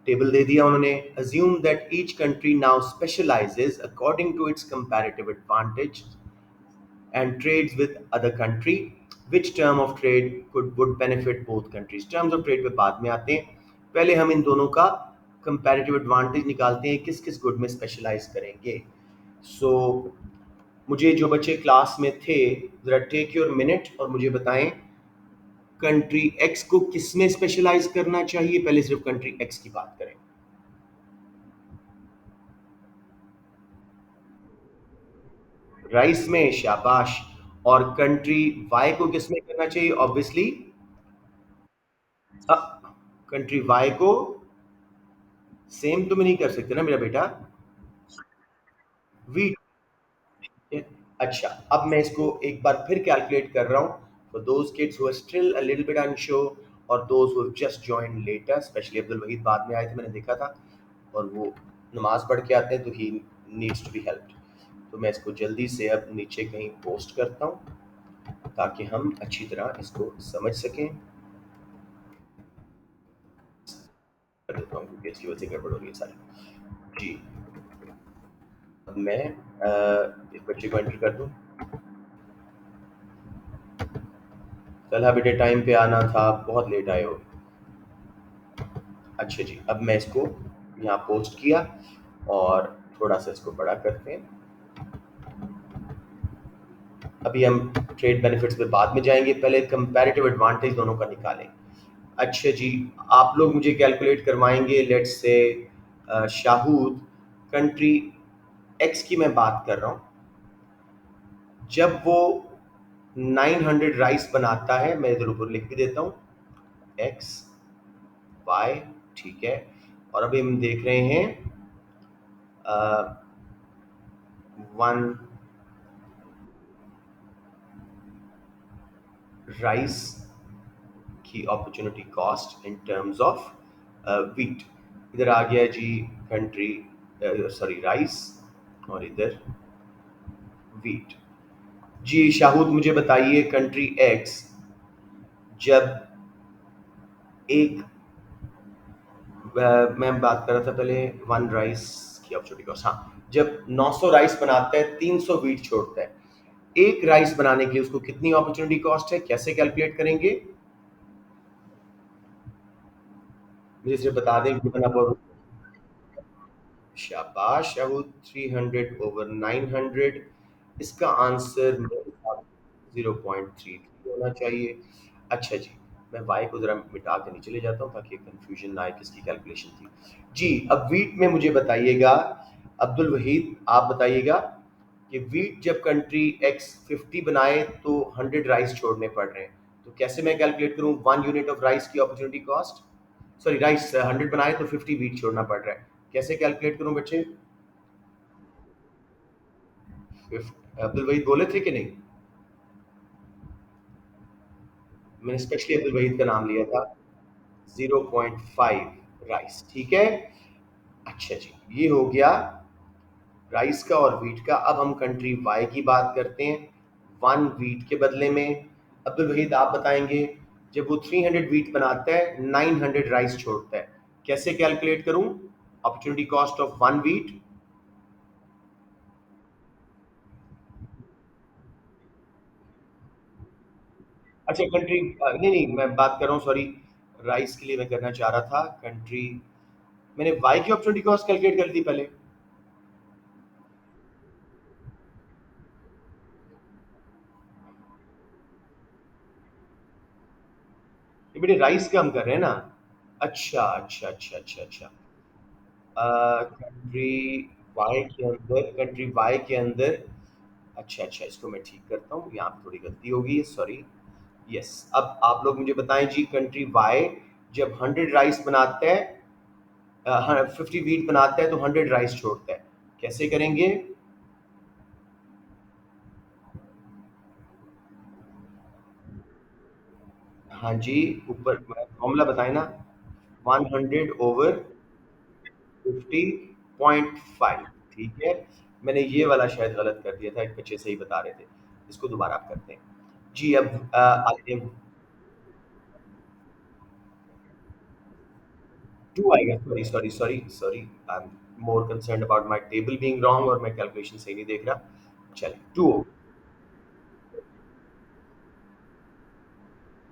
Table दे दिया उन्होंने। Assume that each country now specializes according to its comparative advantage and trades with other country. Which term of trade could would benefit both countries? Terms of trade पे बाद में आते हैं, पहले हम इन दोनों का comparative advantage निकालते हैं, किस किस गुड में स्पेशलाइज करेंगे। सो मुझे जो बच्चे क्लास में थे, ज़रा टेक योर मिनट और मुझे बताएं कंट्री एक्स को किस में स्पेशलाइज करना चाहिए। पहले सिर्फ कंट्री एक्स की बात करें। राइस में, शाबाश। और कंट्री वाई को किस में करना चाहिए? ऑब्वियसली कंट्री वाई को सेम तुम नहीं कर सकते ना मेरा बेटा, वीट। अच्छा, अब मैं इसको एक बार फिर कैलकुलेट कर रहा हूँ for those kids who are still a little bit unsure और those who have just joined later. Specially Abdul Wahid बाद में आए थे, मैंने देखा था, और वो नमाज पढ़ के आते हैं तो he needs to be helped. तो मैं इसको जल्दी से अब नीचे कहीं पोस्ट करता हूँ ताकि हम अच्छी तरह इसको समझ सकें। कर देता हूँ क्योंकि इसकी वजह से गड़बड़ हो रही है सारी। जी, अब मैं इस बच्चे को एंटर कर दूँ। चला बेटे, टाइम पे आना था, बहुत लेट आए हो। अच्छा जी, अब मैं इसको यहाँ पोस्ट किया और थोड़ा सा इसको बड़ा करते हैं। अभी हम ट्रेड बेनिफिट्स पे बाद में जाएंगे, पहले कंपैरेटिव एडवांटेज दोनों का निकालें। अच्छा जी, आप लोग मुझे कैलकुलेट करवाएंगे, लेट्स से शाहूद, कंट्री एक्स की मैं बात कर रहा हूँ। जब वो 900 राइस बनाता है, मैं इधर ऊपर लिख भी देता हूँ, एक्स वाई, ठीक है। और अभी हम देख रहे हैं 1 राइस की opportunity cost in terms of wheat. इधर आ गया जी कंट्री, सॉरी राइस, और इधर वीट। जी शाहूद, मुझे बताइए कंट्री एक्स जब एक मैं बात कर रहा था पहले 1 राइस की अपॉर्चुनिटी कॉस्ट, हाँ, जब 900 राइस बनाता है, 300 वीट छोड़ता है, एक राइस बनाने के लिए उसको कितनी अपॉर्चुनिटी कॉस्ट है, कैसे कैलकुलेट करेंगे? मुझे सिर्फ बता दें कि बना। शाबाश शाहूद, 300 ओवर 900, इसका आंसर मेरे हिसाब से 0.33 होना चाहिए। अच्छा जी, मैं वाई को ज़रा मिटा के नीचे ले जाता हूँ ताकि कंफ्यूजन ना आए किसकी कैलकुलेशन थी। जी, अब वीट में मुझे बताइएगा, अब्दुल वहीद आप बताइएगा कि वीट जब कंट्री एक्स 50 बनाए तो 100 राइस छोड़ने पड़ रहे हैं, तो कैसे मैं कैलकुलेट करूँ 1 यूनिट ऑफ राइस की अपॉर्चुनिटी कॉस्ट? सॉरी, राइस 100 बनाए तो 50 वीट छोड़ना पड़ रहा है, कैसे कैलकुलेट करूं बच्चे? अब्दुल वहीद बोले थे कि नहीं? मैंने स्पेशली अब्दुल वहीद का नाम लिया था। 0.5 राइस, ठीक है। अच्छा जी, ये हो गया राइस का और वीट का। अब हम कंट्री वाई की बात करते हैं, 1 वीट के बदले में। अब्दुल वहीद आप बताएंगे, जब वो 300 वीट बनाता है, 900 राइस छोड़ता है, कैसे कैलकुलेट करूं अपॉर्चुनिटी कॉस्ट ऑफ 1 वीट? अच्छा कंट्री, नहीं नहीं, मैं बात कर रहा हूँ, सॉरी, राइस के लिए मैं करना चाह रहा था कंट्री। मैंने वाई की अपॉर्चुनिटी कॉस्ट कैलकुलेट कर दी पहले। ये बेटे राइस का हम कर रहे हैं ना। अच्छा अच्छा अच्छा अच्छा अच्छा। कंट्री वाई के अंदर, कंट्री वाई के अंदर अच्छा अच्छा, इसको मैं ठीक करता हूँ, यहाँ पे थोड़ी गलती हो गई है, सॉरी। यस, अब आप लोग मुझे बताएं जी, कंट्री वाई जब 100 राइस बनाता है, 50 वीट बनाता है तो 100 राइस छोड़ता है, कैसे करेंगे? हाँ जी, ऊपर फॉर्मूला बताए ना, 100/50.5। ठीक है, मैंने ये वाला शायद गलत कर दिया था, एक बच्चे सही बता रहे थे, इसको दोबारा आप करते हैं जी। अब आगे टू आएगा, sorry sorry sorry sorry, I am more concern about my table being wrong, और मैं कैलकुलेशन सही नहीं देख रहा। चलिए, टू।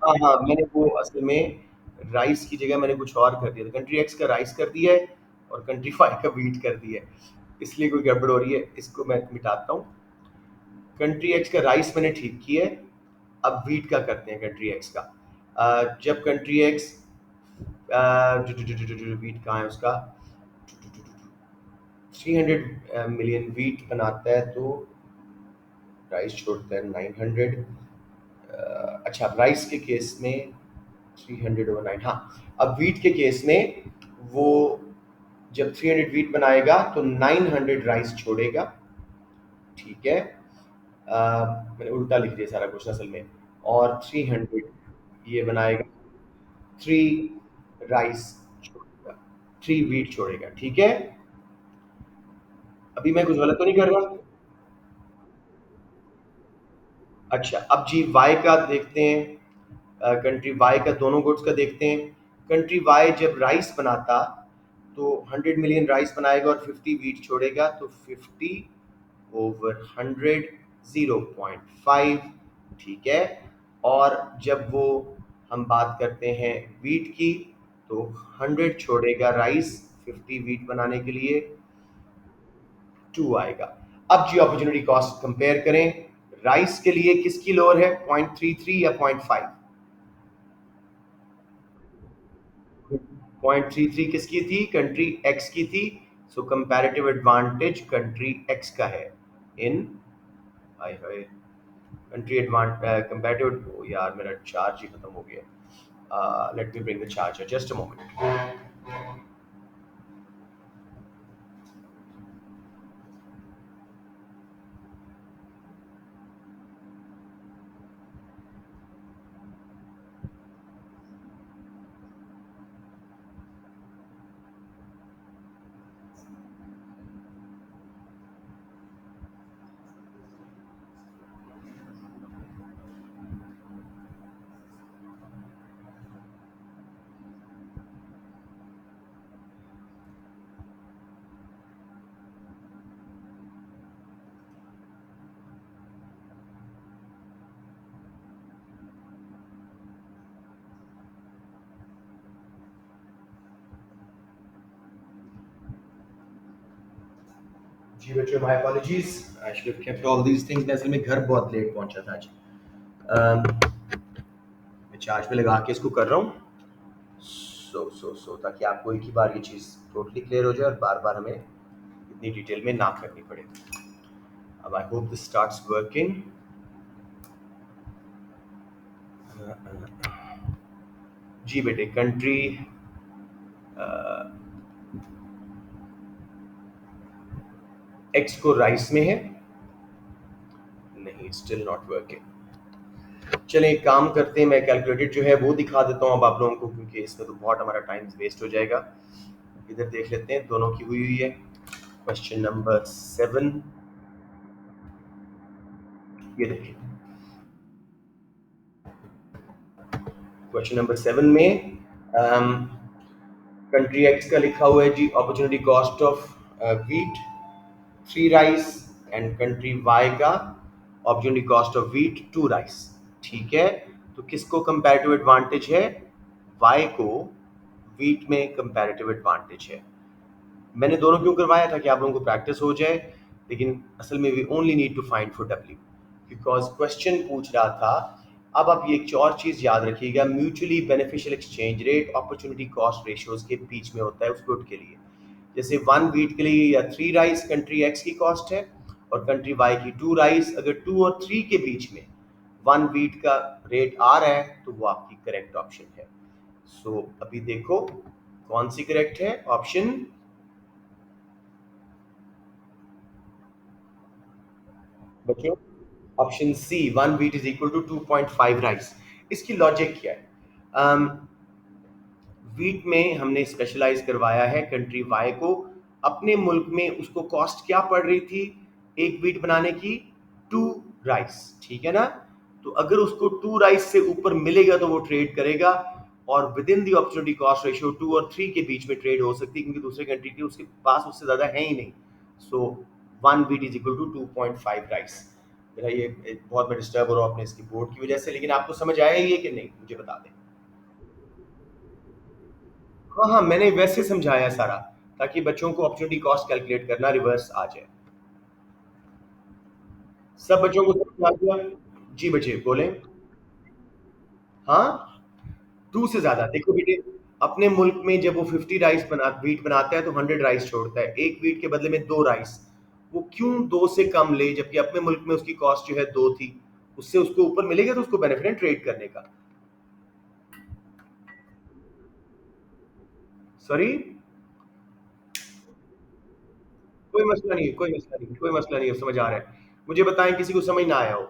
हाँ हाँ, मैंने वो असल में राइस की जगह मैंने कुछ और कर दिया था, कंट्री एक्स का राइस कर दिया है और कंट्री फाइव का वीट कर दिया है, इसलिए कोई गड़बड़ हो रही है, इसको मैं मिटाता हूँ। कंट्री एक्स का राइस मैंने ठीक किया है, अब वीट का करते हैं कंट्री एक्स का। जब कंट्री एक्स वीट कहाँ है उसका, 300 मिलियन वीट बनाता है तो राइस छोड़ता है 900। अच्छा, राइस के केस में 300/9, हाँ। अब वीट के केस में वो जब 300 वीट बनाएगा तो 900 राइस छोड़ेगा। ठीक है, मैंने उल्टा लिख दिया सारा कुछ असल में, और 300 ये बनाएगा, 3 राइस छोड़ेगा, 3 वीट छोड़ेगा। ठीक है, अभी मैं कुछ गलत तो नहीं कर रहा? अच्छा, अब जी वाई का देखते हैं, कंट्री वाई का दोनों गुड्स का देखते हैं। कंट्री वाई जब राइस बनाता तो 100 मिलियन राइस बनाएगा और 50 वीट छोड़ेगा, तो 50/100, 0.5। ठीक है, और जब वो हम बात करते हैं वीट की, तो 100 छोड़ेगा राइस 50 वीट बनाने के लिए, 2 आएगा। अब जी अपॉर्चुनिटी कॉस्ट कंपेयर करें, राइस के लिए किसकी लोअर है, 0.33 या 0.5? 0.33 किसकी थी, कंट्री एक्स की थी, सो कंपैरेटिव एडवांटेज कंट्री एक्स का है इन, हाय हाय, कंट्री एडवांट कंपैरेटिव, यार मेरा चार्ज ही खत्म हो गया, let me bring the charger, just a moment. जी बच्चों, my apologies, I should have kept all these things, मैं असल में घर बहुत लेट पहुंचा था आज। मैं चार्ज पे लगा के इसको कर रहा हूँ, सो ताकि आपको एक ही बार ये चीज़ टोटली क्लियर हो जाए और बार बार हमें इतनी डिटेल में ना करनी पड़े। अब I hope this starts working. जी बेटे, कंट्री एक्स को राइस में है, नहीं, स्टिल नॉट वर्किंग। चलें, एक काम करते हैं, मैं कैलकुलेटेड जो है वो दिखा देता हूँ अब आप लोगों को, क्योंकि इसमें तो बहुत हमारा टाइम वेस्ट हो जाएगा। इधर देख लेते हैं, दोनों की हुई हुई है। क्वेश्चन नंबर 7, ये देखिए, क्वेश्चन नंबर 7 में कंट्री एक्स का लिखा हुआ है जी, opportunity cost of wheat 3 rice, and country Y का opportunity cost of wheat 2 rice. ठीक है, तो किसको कंपैरेटिव एडवांटेज है, वाई को वीट में कंपैरेटिव एडवांटेज है। मैंने दोनों क्यों करवाया था कि आप लोगों को प्रैक्टिस हो जाए, लेकिन असल में we only need to find for W, because question पूछ रहा था। अब आप ये एक और चीज़ याद रखिएगा, mutually beneficial exchange rate opportunity cost ratios के बीच में होता है उस गुड के लिए। जैसे 1 वीट के लिए या 3 राइस कंट्री एक्स की कॉस्ट है, और कंट्री वाई की 2 राइस। अगर 2 और 3 के बीच में 1 वीट का रेट आ रहा है तो वो आपकी करेक्ट ऑप्शन है। सो अभी देखो कौन सी करेक्ट है ऑप्शन। बच्चों, option C 1 wheat is equal to 2.5 rice. इसकी लॉजिक क्या है? वीट में हमने स्पेशलाइज करवाया है कंट्री वाई को। अपने मुल्क में उसको कॉस्ट क्या पड़ रही थी 1 वीट बनाने की? 2 राइस, ठीक है ना। तो अगर उसको 2 राइस से ऊपर मिलेगा तो वो ट्रेड करेगा, और with in the opportunity cost ratio 2 और 3 के बीच में ट्रेड हो सकती है, क्योंकि दूसरे कंट्री के उसके पास उससे ज्यादा है ही नहीं। So 1 wheat is equal to 2.5 rice. मेरा ये बहुत मैं डिस्टर्ब हो रहा हूँ अपने इसकी बोर्ड की वजह से, लेकिन आपको समझ आया ये कि नहीं मुझे बता दें। हाँ हाँ, मैंने वैसे समझाया सारा, ताकि बच्चों को अपॉर्चुनिटी कॉस्ट कैलकुलेट करना रिवर्स आ जाए। सब बच्चों को समझ आ गया? जी बच्चे बोलें। हाँ, 2 से ज्यादा देखो बेटे। अपने मुल्क में जब वो 50 राइस बना वीट बनाता है तो 100 राइस छोड़ता है, 1 वीट के बदले में 2 राइस। वो क्यों 2 से कम ले, जबकि अपने मुल्क में उसकी कॉस्ट जो है 2 थी, उससे उसको ऊपर मिलेगा तो उसको बेनिफिट है ट्रेड करने का। सॉरी, कोई मसला नहीं है, कोई मसला नहीं, कोई मसला नहीं है, समझ आ रहा है। मुझे बताएं किसी को समझ ना आया हो।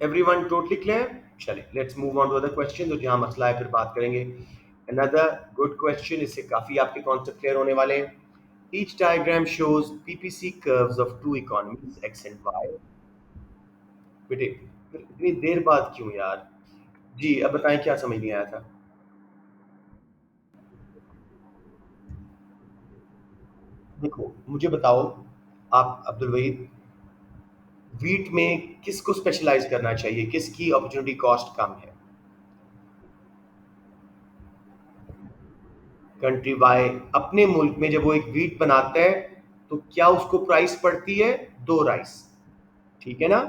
Everyone totally clear? चलिए let's move on to other question, तो जहां मसला है फिर बात करेंगे। अनदर गुड क्वेश्चन, इससे काफी आपके कॉन्सेप्ट क्लियर होने वाले हैं। Each diagram shows PPC curves of two economies X and Y. बेटे इतनी देर बाद क्यों यार? जी अब बताएं क्या समझ नहीं आया था। देखो मुझे बताओ, आप अब्दुल वहीद, वीट में किसको स्पेशलाइज करना चाहिए, किसकी अपॉर्चुनिटी कॉस्ट कम है? कंट्री वाई अपने मुल्क में जब वो एक वीट बनाता है तो क्या उसको प्राइस पड़ती है? 2 राइस, ठीक है ना।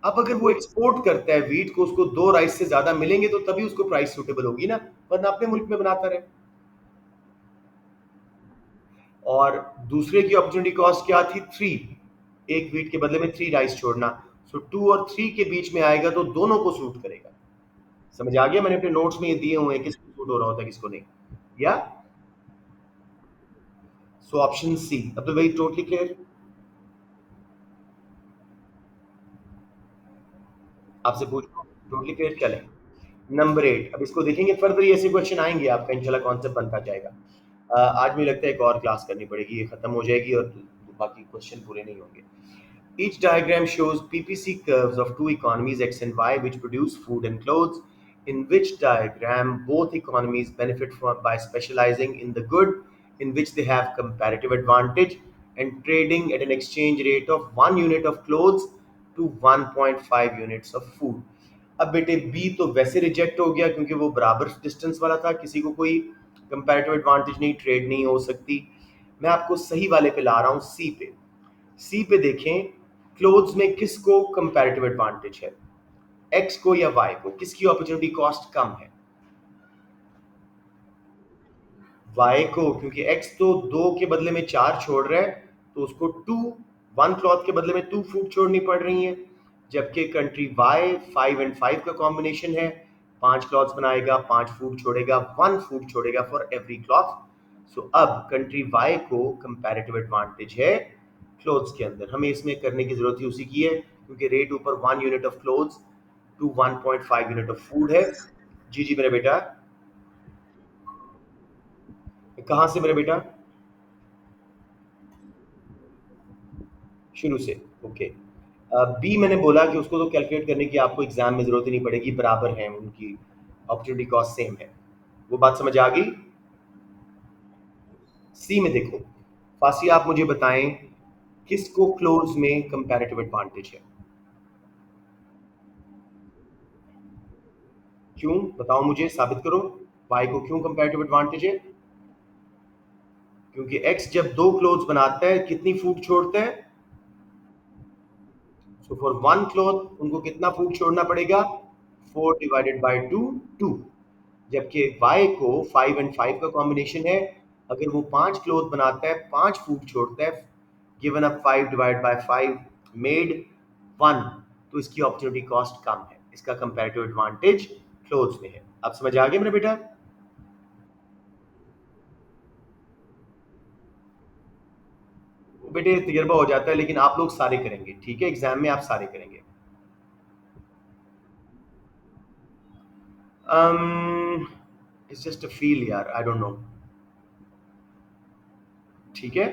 अब अगर वो एक्सपोर्ट करता है वीट को, उसको 2 राइस से ज्यादा मिलेंगे तो तभी उसको प्राइस सूटेबल होगी ना, वरना अपने मुल्क में बनाता रहे। और दूसरे की अपॉर्चुनिटी कॉस्ट क्या थी? 3, 1 वीट के बदले में 3 राइस छोड़ना। सो 2 और 3 के बीच में आएगा तो दोनों को सूट करेगा। समझ आ गया? मैंने अपने नोट्स में ये दिए हुए हैं किसको सूट हो रहा होता है किसको नहीं। या सो ऑप्शन सी, अब्दुल भाई टोटली क्लियर? आपसे पूछ टोटली क्लियर? चले नंबर 8, अब इसको देखेंगे फर्दर, ये ऐसे क्वेश्चन आएंगे आपका इंशाल्लाह कॉन्सेप्ट बनता जाएगा। आज मुझे लगता है एक और क्लास करनी पड़ेगी, ये खत्म हो जाएगी और बाकी क्वेश्चन पूरे नहीं होंगे। Each diagram shows PPC curves of two economies X and Y which produce food and clothes. In which diagram both economies benefit from by specializing in the good in which they have comparative advantage and trading at an exchange rate of 1 unit of clothes to 1.5 units of food. अब बेटे B तो वैसे reject हो गया क्योंकि वो बराबर distance वाला था, किसी को कोई कंपैरेटिव एडवांटेज नहीं, ट्रेड नहीं हो सकती। मैं आपको सही वाले पे ला रहा हूँ, सी पे। सी पे देखें, क्लोथ्स में किसको कंपैरेटिव एडवांटेज है, एक्स को या वाई को, किसकी अपॉर्चुनिटी कॉस्ट कम है? वाई को, क्योंकि एक्स तो 2 के बदले में 4 छोड़ रहा है, तो उसको 1 क्लॉथ के बदले में 2 फूड छोड़नी पड़ रही है। जबकि कंट्री वाई 5 and 5 का कॉम्बिनेशन है, 5 क्लॉथ्स बनाएगा, 5 फूड छोड़ेगा, 1 फूड छोड़ेगा फॉर एवरी क्लॉथ। सो अब कंट्री वाई को कंपैरेटिव एडवांटेज है क्लोथ्स के अंदर। हमें इसमें करने की जरूरत ही उसी की है, क्योंकि रेट ऊपर 1 unit of clothes to 1.5 unit of food है। जी जी मेरा बेटा। कहाँ से मेरा बेटा? शुरू से, ओके। बी मैंने बोला कि उसको तो कैलकुलेट करने की आपको एग्जाम में जरूरत ही नहीं पड़ेगी, बराबर है उनकी अपॉर्चुनिटी कॉस्ट सेम है। वो बात समझ आ गई? सी में देखो, फासी आप मुझे बताएं किसको क्लोज में कंपैरेटिव एडवांटेज है? क्यों बताओ मुझे, साबित करो। वाई को क्यों कंपैरेटिव एडवांटेज है? क्योंकि एक्स जब 2 क्लोथ्स बनाता है कितनी फूड छोड़ता है? सो फॉर 1 क्लॉथ उनको कितना फूड छोड़ना पड़ेगा? 4 डिवाइडेड बाई 2, 2। जबकि y को 5 and 5 का कॉम्बिनेशन है, अगर वो 5 क्लोथ बनाता है, 5 फूड छोड़ता है, given up 5 divide by 5, made 1, तो इसकी अपॉर्चुनिटी कॉस्ट कम है, इसका कंपैरेटिव एडवांटेज क्लोथ्स में है। अब समझ आ गया मेरा बेटा? बेटे तजर्बा हो जाता है, लेकिन आप लोग सारे करेंगे, ठीक है, एग्जाम में आप सारे करेंगे। इट्स जस्ट अ फील यार, आई डोंट नो। ठीक है,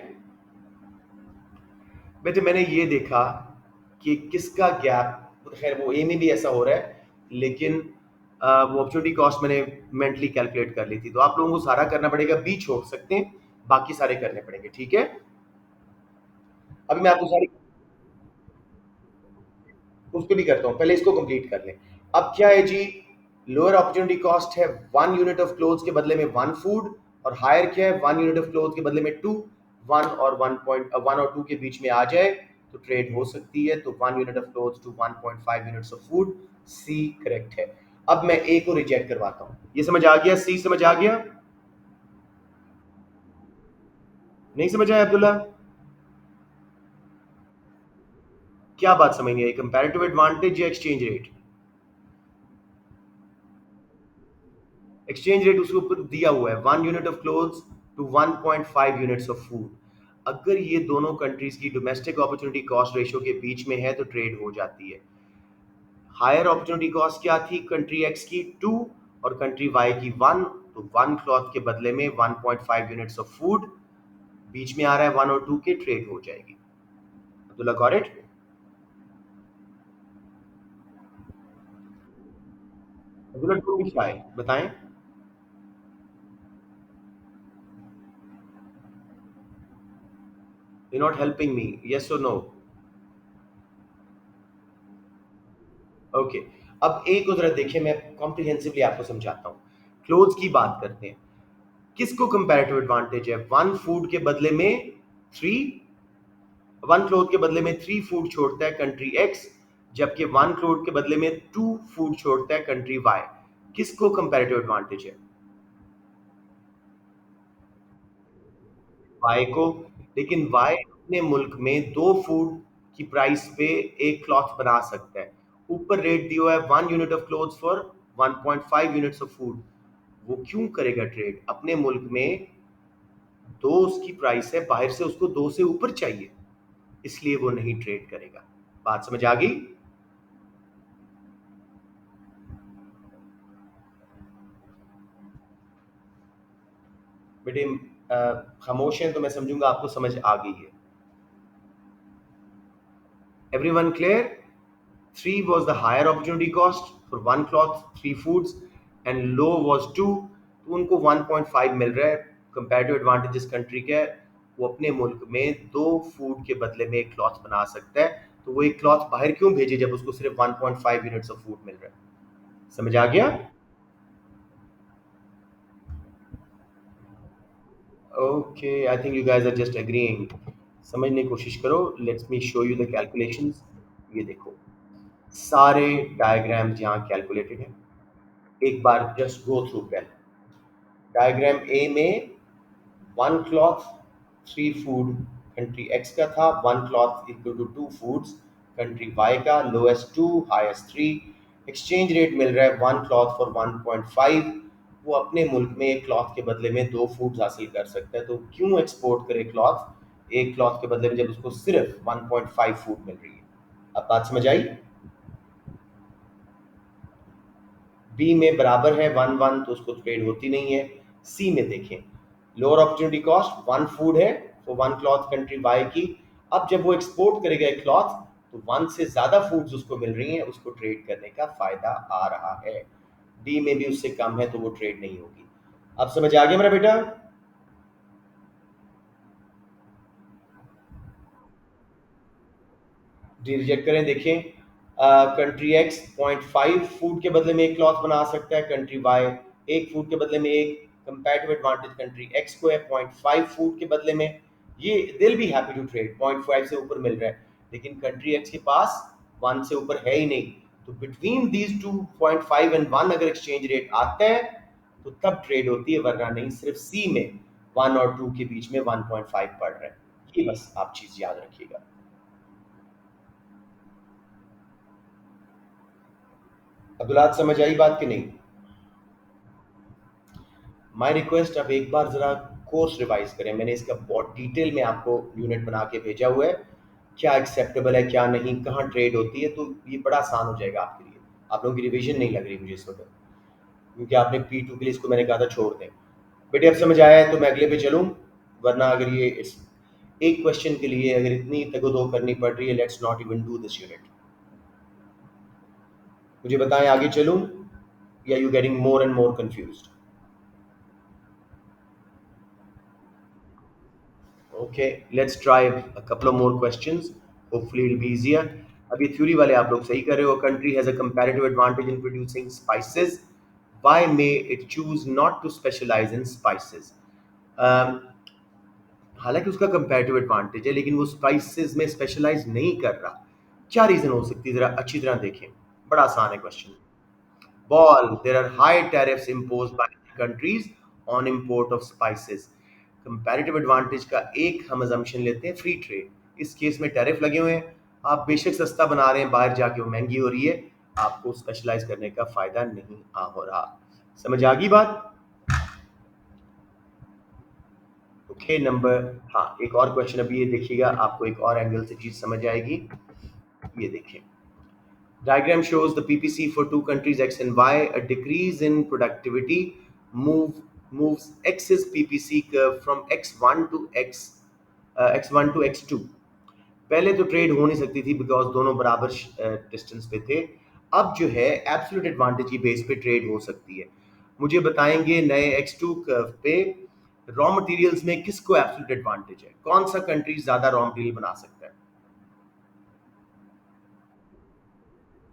बेटे मैंने ये देखा कि किसका गैप, खैर वो ए में भी ऐसा हो रहा है, लेकिन वो अपॉर्चुनिटी कॉस्ट मैंने मेंटली कैलकुलेट कर ली थी, तो आप लोगों को सारा करना पड़ेगा, बी छोड़ सकते हैं, बाकी सारे करने पड़ेंगे, ठीक है। अभी मैं आपको सारी उस पर भी करता हूँ, पहले इसको कंप्लीट कर लें। अब क्या है जी, लोअर अपॉर्चुनिटी कॉस्ट है 1 यूनिट ऑफ क्लोथ के बदले में 1 फूड, और हायर क्या है, 1 यूनिट ऑफ क्लोथ के बदले में 2, 1 और 2 के बीच में आ जाए तो ट्रेड हो सकती है, तो 1 unit of cloth to 1.5 units of food, C correct है। अब मैं ए को रिजेक्ट करवाता हूँ, ये समझ आ गया, सी समझ आ गया? नहीं समझ आया अब्दुल्ला? क्या बात समझ नहीं आई, कंपैरेटिव एडवांटेज या एक्सचेंज रेट? एक्सचेंज रेट उसके ऊपर दिया हुआ है, 1 unit of clothes to 1.5 units of food. अगर ये दोनों कंट्रीज की डोमेस्टिक अपॉर्चुनिटी कॉस्ट रेशियो के बीच में है तो ट्रेड हो जाती है। हायर अपॉर्चुनिटी कॉस्ट क्या थी कंट्री एक्स की, 2, और कंट्री वाई की 1, तो 1 क्लॉथ के बदले में 1.5 यूनिट्स ऑफ फूड, बीच में आ रहा है 1 और 2 के, ट्रेड हो जाएगी। Abdullah got it? Abdullah don't be shy, बताएं। You not helping me, yes और नो? ओके, अब एक को जरा देखिए, मैं कॉम्प्रिहेंसिवली आपको समझाता हूँ। क्लोथ्स की बात करते हैं, किसको कंपैरेटिव एडवांटेज है, 1 फूड के बदले में 3, 1 क्लोथ के बदले में 3 फूड छोड़ता है कंट्री एक्स, जबकि 1 क्लोथ के बदले में 2 फूड छोड़ता है कंट्री वाई। किसको कंपैरेटिव एडवांटेज है? वाई को। लेकिन वाई अपने मुल्क में 2 फूड की प्राइस पे एक क्लॉथ बना सकता है, ऊपर रेट दिया हुआ है 1 unit of cloth for 1.5 units of food. वो क्यों करेगा ट्रेड अपने मुल्क में? 2 उसकी प्राइस है, बाहर से उसको 2 से ऊपर चाहिए, इसलिए वो नहीं ट्रेड करेगा। बात समझ आ गई? बेटे खामोश हैं तो मैं समझूंगा आपको समझ आ गई है। Everyone clear? 3 was the higher opportunity cost for 1 cloth, 3 foods, and low was 2, तो उनको 1.5 मिल रहा है। कंपैरेटिव एडवांटेज इस कंट्री का है, वो अपने मुल्क में 2 फूड के बदले में एक क्लॉथ बना सकता है, तो वो एक क्लॉथ बाहर क्यों भेजे जब उसको सिर्फ 1.5 यूनिट्स ऑफ फूड मिल रहा है? समझ आ गया? Okay, I think you guys are just agreeing. समझने की कोशिश करो, let's me show you the calculations. ये देखो, सारे डायग्राम्स यहाँ कैलकुलेटेड हैं, एक बार just go through pen. Diagram A में 1 क्लॉथ 3 फूड कंट्री एक्स का था, 1 cloth equal to 2 foods country Y का, लोएस्ट 2, हाईएस्ट 3। एक्सचेंज रेट मिल रहा है 1 क्लॉथ फॉर 1.5, वो अपने मुल्क में एक क्लॉथ के बदले में 2 फूड्स हासिल कर सकता है, तो क्यों एक्सपोर्ट करे क्लॉथ एक क्लॉथ के बदले में जब उसको सिर्फ 1.5 फूड मिल रही है? अब बात समझ आई? बी में बराबर है 1 1, तो उसको ट्रेड होती नहीं है। सी में देखें, लोअर अपॉर्चुनिटी कॉस्ट 1 फूड है, तो 1 क्लॉथ कंट्री वाई की। अब जब वो एक्सपोर्ट करेगा एक क्लॉथ, तो 1 से ज़्यादा फूड्स उसको मिल रही हैं, उसको ट्रेड करने का फायदा आ रहा है। डी में भी उससे कम है, तो वो ट्रेड नहीं होगी। अब समझ आ गया मेरा बेटा? डी रिजेक्ट करें, देखें, कंट्री एक्स 0.5 फूड के बदले में एक क्लॉथ बना सकता है, कंट्री वाई 1 फूड के बदले में एक। कंपैरेटिव एडवांटेज कंट्री एक्स को है 0.5 फूड के बदले में, ये दिल बी हैप्पी टू ट्रेड, 0.5 से ऊपर मिल रहा है, लेकिन कंट्री एक्स के पास 1 से ऊपर है ही नहीं, तो बिटवीन दीज टू 0.5 एंड 1 अगर एक्सचेंज रेट आता है तो तब ट्रेड होती है, वरना नहीं। सिर्फ सी में वन और टू के बीच में 1.5 पड़ रहा है। ये बस आप चीज याद रखिएगा। अब्दुल्ला समझ आई बात कि नहीं? माय रिक्वेस्ट, आप एक बार ज़रा कोर्स रिवाइज करें। मैंने इसका बहुत डिटेल में आपको यूनिट बना के भेजा हुआ है, क्या एक्सेप्टेबल है क्या नहीं, कहाँ ट्रेड होती है, तो ये बड़ा आसान हो जाएगा आपके लिए। आप लोगों की रिवीजन नहीं लग रही मुझे इस वक्त, क्योंकि आपने P2 के लिए इसको मैंने कहा था छोड़ दें। बेटे अब समझ आया है तो मैं अगले पे चलूँ, वरना अगर ये एक क्वेश्चन के लिए अगर इतनी तगो करनी पड़ रही है, let's not even do this unit. मुझे बताएं आगे चलूँ या you getting more and more confused? Okay, let's try a couple of more questions. Hopefully it'll be easier. अब ये थ्योरी वाले आप लोग सही कर रहे हो। Country has a comparative advantage in producing spices, why may it choose not to specialise in spices? हालांकि उसका कंपैरेटिव एडवांटेज है, लेकिन वो स्पाइसेस में स्पेशलाइज नहीं कर रहा। क्या रीजन हो सकती है, जरा अच्छी तरह देखें। बड़ा आसान है question. Ball, there are high tariffs imposed by countries on import of spices. Comparative advantage का एक हम assumption लेते हैं, फ्री ट्रेड। इस केस में टैरिफ लगे हुए हैं। आप बेशक सस्ता बना रहे हैं, बाहर जाके वो महंगी हो रही है, आपको स्पेशलाइज करने का फायदा नहीं आ हो रहा। समझ आ गई बात? ओके नंबर, हाँ एक और क्वेश्चन अभी ये देखिएगा, आपको एक और एंगल से चीज समझ आएगी। ये देखिए, diagram shows the PPC for two countries X and Y. A decrease in productivity moves X's PPC curve from X1 to X1 to X2. पहले तो ट्रेड हो नहीं सकती थी बिकॉज दोनों बराबर डिस्टेंस पे थे। अब जो है एब्सोल्यूट एडवांटेज की बेस पे ट्रेड हो सकती है। मुझे बताएंगे नए X2 कर्व पे रॉ मटेरियल्स में किसको एब्सोल्यूट एडवांटेज है, कौन सा कंट्री ज्यादा रॉ मटेरियल बना सकता है?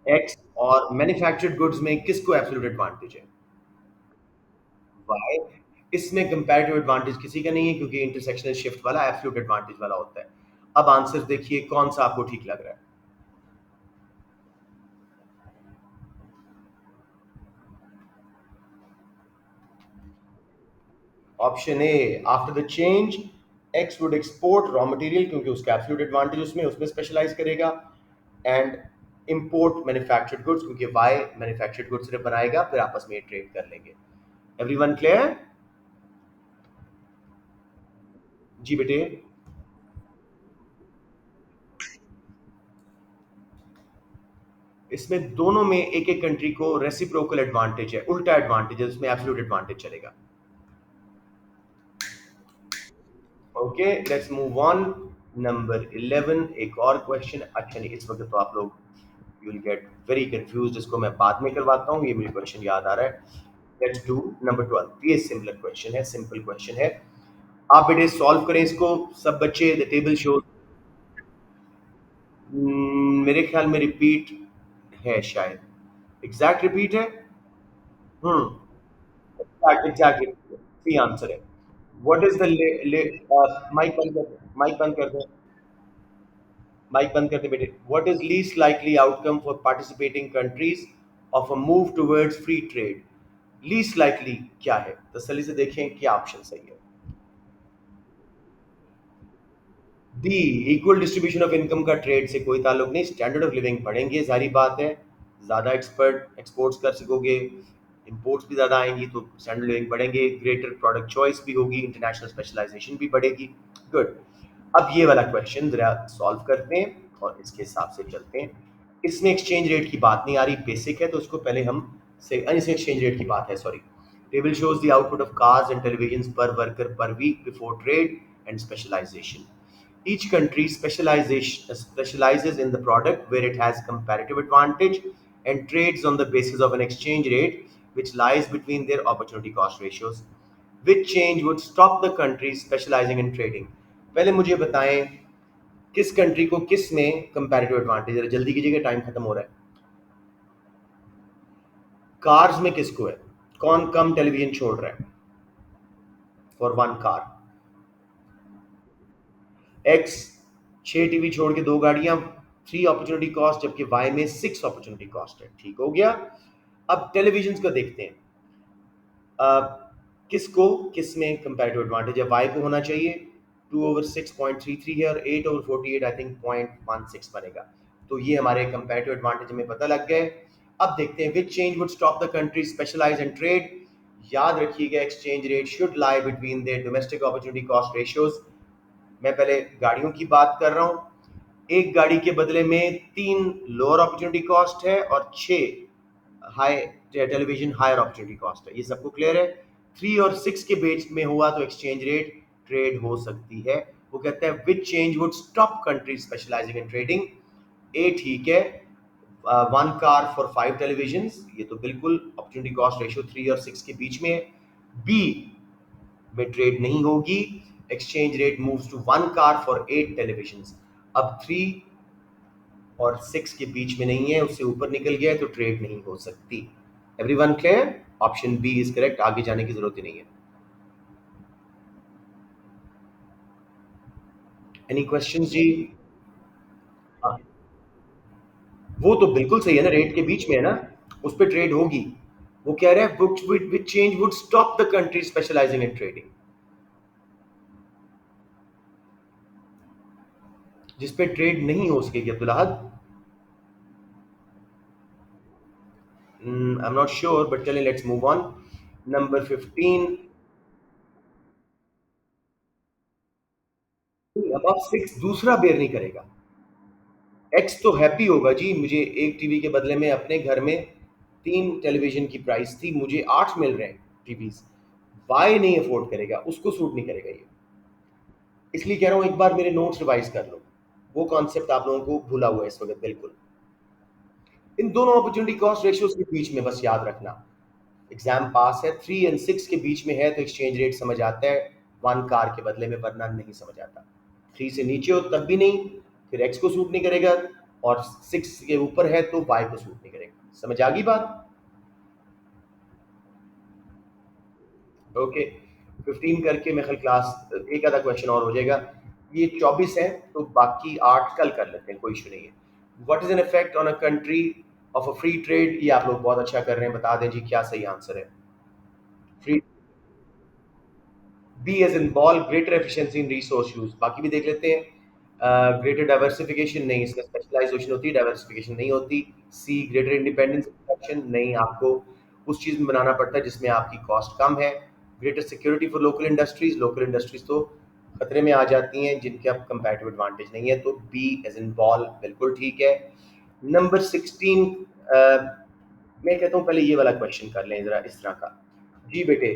एक्स। और मैन्युफैक्चर्ड गुड्स में किसको एब्सोल्यूट एडवांटेज है? वाई। इसमें कंपैरेटिव एडवांटेज किसी का नहीं है, क्योंकि इंटरसेक्शनल शिफ्ट वाला एब्सोल्यूट एडवांटेज वाला होता है। अब आंसर देखिए कौन सा आपको ठीक लग रहा है। Option A, after the change x would export raw material, क्योंकि उसका एब्सोल्यूट एडवांटेज उसमें उसमें स्पेशलाइज करेगा, एंड इंपोर्ट मैन्युफैक्चर्ड गुड्स, क्योंकि वाई मैन्युफैक्चर्ड गुड्स सिर्फ बनाएगा, फिर आपस में ट्रेड कर लेंगे। Everyone clear? जी बेटे। इसमें दोनों में एक एक कंट्री को रेसिप्रोकल एडवांटेज है, उल्टा एडवांटेज है, उसमें एब्सोल्यूट एडवांटेज चलेगा। Okay let's move on. Number 11, एक और क्वेश्चन। अच्छा नहीं, इस वक्त तो आप लोग you will get very confused, इसको मैं बाद में करवाता हूँ, ये मुझे क्वेश्चन याद आ रहा है। Let's do number 12। ये सिंपल क्वेश्चन है, सिंपल क्वेश्चन है। आप बेटे सॉल्व करें इसको, सब बच्चे। द टेबल शो, मेरे ख्याल में रिपीट है शायद, एग्जैक्ट रिपीट है। हम्म, एग्जैक्ट सी आंसर है। व्हाट इज द माइक बंद कर, माइक बंद कर दो, माइक बंद कर दे बेटे। What is least likely outcome for participating countries of a move towards free trade? Least likely क्या है, तसल्ली से देखें क्या ऑप्शन सही है। D, equal distribution of income का ट्रेड से कोई ताल्लुक नहीं। स्टैंडर्ड ऑफ लिविंग बढ़ेंगे, सारी बात है, ज़्यादा एक्सपर्ट एक्सपोर्ट्स कर सकोगे, इंपोर्ट्स भी ज़्यादा आएंगी तो स्टैंडर्ड लिविंग बढ़ेंगे, ग्रेटर प्रोडक्ट चॉइस भी होगी, इंटरनेशनल स्पेशलाइजेशन भी बढ़ेगी। गुड। अब ये वाला क्वेश्चन ज़रा सॉल्व करते हैं और इसके हिसाब से चलते हैं। इसमें एक्सचेंज रेट की बात नहीं आ रही, बेसिक है, तो उसको पहले हम से इसमें एक्सचेंज रेट की बात है, sorry. Table shows the output of cars and televisions per worker per week before trade and specialization. Each country specializes in the product where it has comparative advantage and trades on the basis of an exchange rate which lies between their opportunity cost ratios. Which change would stop the countries specializing in trading? पहले मुझे बताएं किस country को किस में comparative advantage है, जल्दी कीजिएगा टाइम खत्म हो रहा है। कार्स में किसको है, कौन कम टेलीविजन छोड़ रहा है for one car? X 6 TV छोड़ के 2 गाड़ियां, 3 अपॉर्चुनिटी कॉस्ट, जबकि वाई में 6 अपॉर्चुनिटी कॉस्ट है। ठीक हो गया। अब टेलीविजन को देखते हैं। किसको किस में कंपैरेटिव एडवांटेज है? वाई को होना चाहिए 2/6.33 है और 8/48 आई थिंक 0.16 बनेगा। तो ये हमारे कंपैरेटिव एडवांटेज हमें पता लग गए। अब देखते हैं which change would stop the country specialise and trade. याद रखिएगा exchange rate should lie between their domestic opportunity cost ratios. मैं पहले गाड़ियों की बात कर रहा हूँ। एक गाड़ी के बदले में 3 लोअर अपॉर्चुनिटी कॉस्ट है और 6 high television higher opportunity cost है। ये सबको क्लियर है? 3 और 6 के बीच में हुआ तो एक्सचेंज रेट ट्रेड हो सकती है। वो कहते हैं which change would stop country specialising in trading. A ठीक है, 1 कार फॉर 5 टेलीविजन, ये तो बिल्कुल अपॉर्चुनिटी कॉस्ट रेशियो 3 और 6 के बीच में है। बी में ट्रेड नहीं होगी, exchange rate moves to 1 car for 8 television. अब 3 और 6 के बीच में नहीं है, उससे ऊपर निकल गया है तो ट्रेड नहीं हो सकती। Everyone clear? Option B is correct, आगे जाने की जरूरत ही नहीं है। एनी क्वेश्चन जी? हाँ, वो तो बिल्कुल सही है ना, रेट के बीच में है ना, उस पर ट्रेड होगी। वो कह रहे हैं which change would stop the country specialising in trading, जिस पे ट्रेड नहीं हो सकेगी। Abdul Ahad, I am not sure but चलें लेट्स मूव ऑन। नंबर 15, अब 6 दूसरा बेर नहीं करेगा। एक्स तो हैप्पी होगा जी, मुझे एक टीवी के बदले में अपने घर में 3 टेलीविजन की प्राइस थी, मुझे 8 मिल रहे हैं टीवीज। वाई नहीं अफोर्ड करेगा, उसको सूट नहीं करेगा ये। इसलिए कह रहा हूं एक बार मेरे नोट्स रिवाइज कर लो, वो कॉन्सेप्ट आप लोगों को भूला हुआ है इस वक्त बिल्कुल। इन दोनों अपॉर्चुनिटी कॉस्ट रेशियोज के बीच में बस याद रखना, एग्जाम पास है 3 और 6 के बीच में है तो एक्सचेंज रेट समझ आता है 1 कार के बदले में, वरना नहीं समझ आता। 3 से नीचे हो तब भी नहीं, फिर एक्स को सूट नहीं करेगा, और 6 के ऊपर है तो वाई को सूट नहीं करेगा। समझ आ गई बात? ओके, 15 करके मैं कल क्लास एक आधा क्वेश्चन और हो जाएगा। ये 24 है तो बाकी 8 कल कर लेते हैं, कोई इशू नहीं है। What is an effect on a country of a free trade? ये आप लोग बहुत अच्छा कर रहे हैं, बता दें जी क्या सही आंसर है। Free, B as in ball, greater efficiency in resource use. बाकी भी देख लेते हैं। ग्रेटर डाइवर्सिफिकेशन नहीं, इसमें स्पेशलाइजेशन होती है, डाइवर्सिफिकेशन नहीं होती। सी ग्रेटर इंडिपेंडेंस प्रोडक्शन नहीं, आपको उस चीज़ में बनाना पड़ता है जिसमें आपकी कॉस्ट कम है। Greater security for local industries तो खतरे में आ जाती हैं जिनके अब कंपैरेटिव एडवांटेज नहीं है, तो बी एज इन बॉल बिल्कुल ठीक है। नंबर 16, मैं कहता हूँ पहले ये वाला क्वेश्चन कर लें जरा इस तरह का। जी बेटे,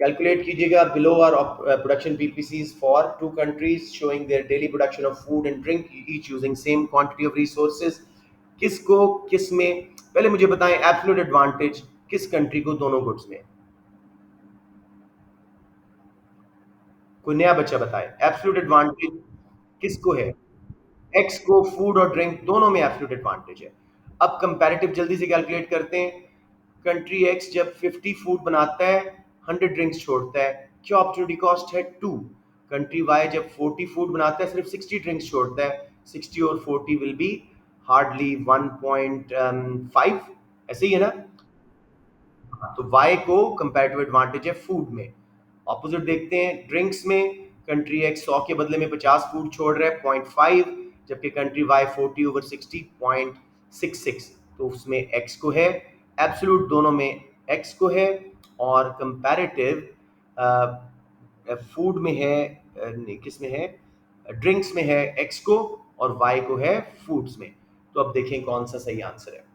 कैलकुलेट कीजिएगा below are production PPCs for 2 countries showing their daily production of food and drink each using same quantity of resources. किसको किस में, पहले मुझे बताएं एब्सोल्यूट एडवांटेज किस कंट्री को दोनों गुड्स में? कोई नया बच्चा बताए एब्सोल्यूट एडवांटेज किसको है? एक्स को फूड और ड्रिंक दोनों में एब्सोल्यूट एडवांटेज है। अब कंपैरेटिव जल्दी से कैलकुलेट करते हैं। कंट्री एक्स जब 50 फूड बनाता है, 100 ड्रिंक्स छोड़ता है, क्या अपॉर्चुनिटी कॉस्ट है 2। कंट्री वाई जब 40 फूड बनाता है, सिर्फ 60 ड्रिंक्स छोड़ता है, 60 और 40 विल बी हार्डली 1.5, ऐसे ही है ना? तो वाई को कंपैरेटिव एडवांटेज है फूड में। ऑपोजिट देखते हैं ड्रिंक्स में, कंट्री एक्स 100 के बदले में 50 फूड छोड़ रहा है 0.5, जबकि कंट्री वाई 40/60 0.66, तो उसमें एक्स को है। एब्सोल्यूट दोनों में एक्स को है, और कंपैरेटिव फूड में है, नहीं किस में है, ड्रिंक्स में है एक्स को, और वाई को है फूड्स में। तो अब देखें कौन सा सही आंसर है।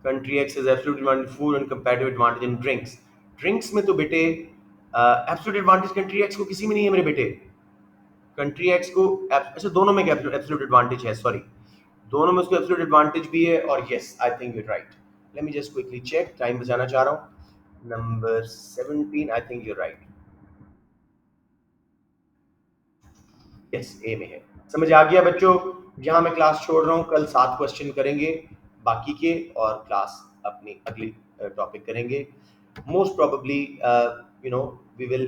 Country x is absolute advantage food and comparative advantage in drinks. Drinks में तो बेटे एब्सोल्यूट एडवांटेज कंट्री एक्स को किसी में नहीं है मेरे बेटे। कंट्री एक्स को अच्छा दोनों में एब्सोल्यूट एडवांटेज है, सॉरी, दोनों में उसको एब्सोल्यूट एडवांटेज भी है, और yes I think you right. Let me just quickly check, time बचाना चाह रहा हूँ। Number 17 I think you right, yes A में है। समझ आ गया बच्चों? यहाँ मैं क्लास छोड़ रहा हूँ, कल 7 क्वेश्चन करेंगे बाकी के, और क्लास अपनी अगली टॉपिक करेंगे। Most probably we will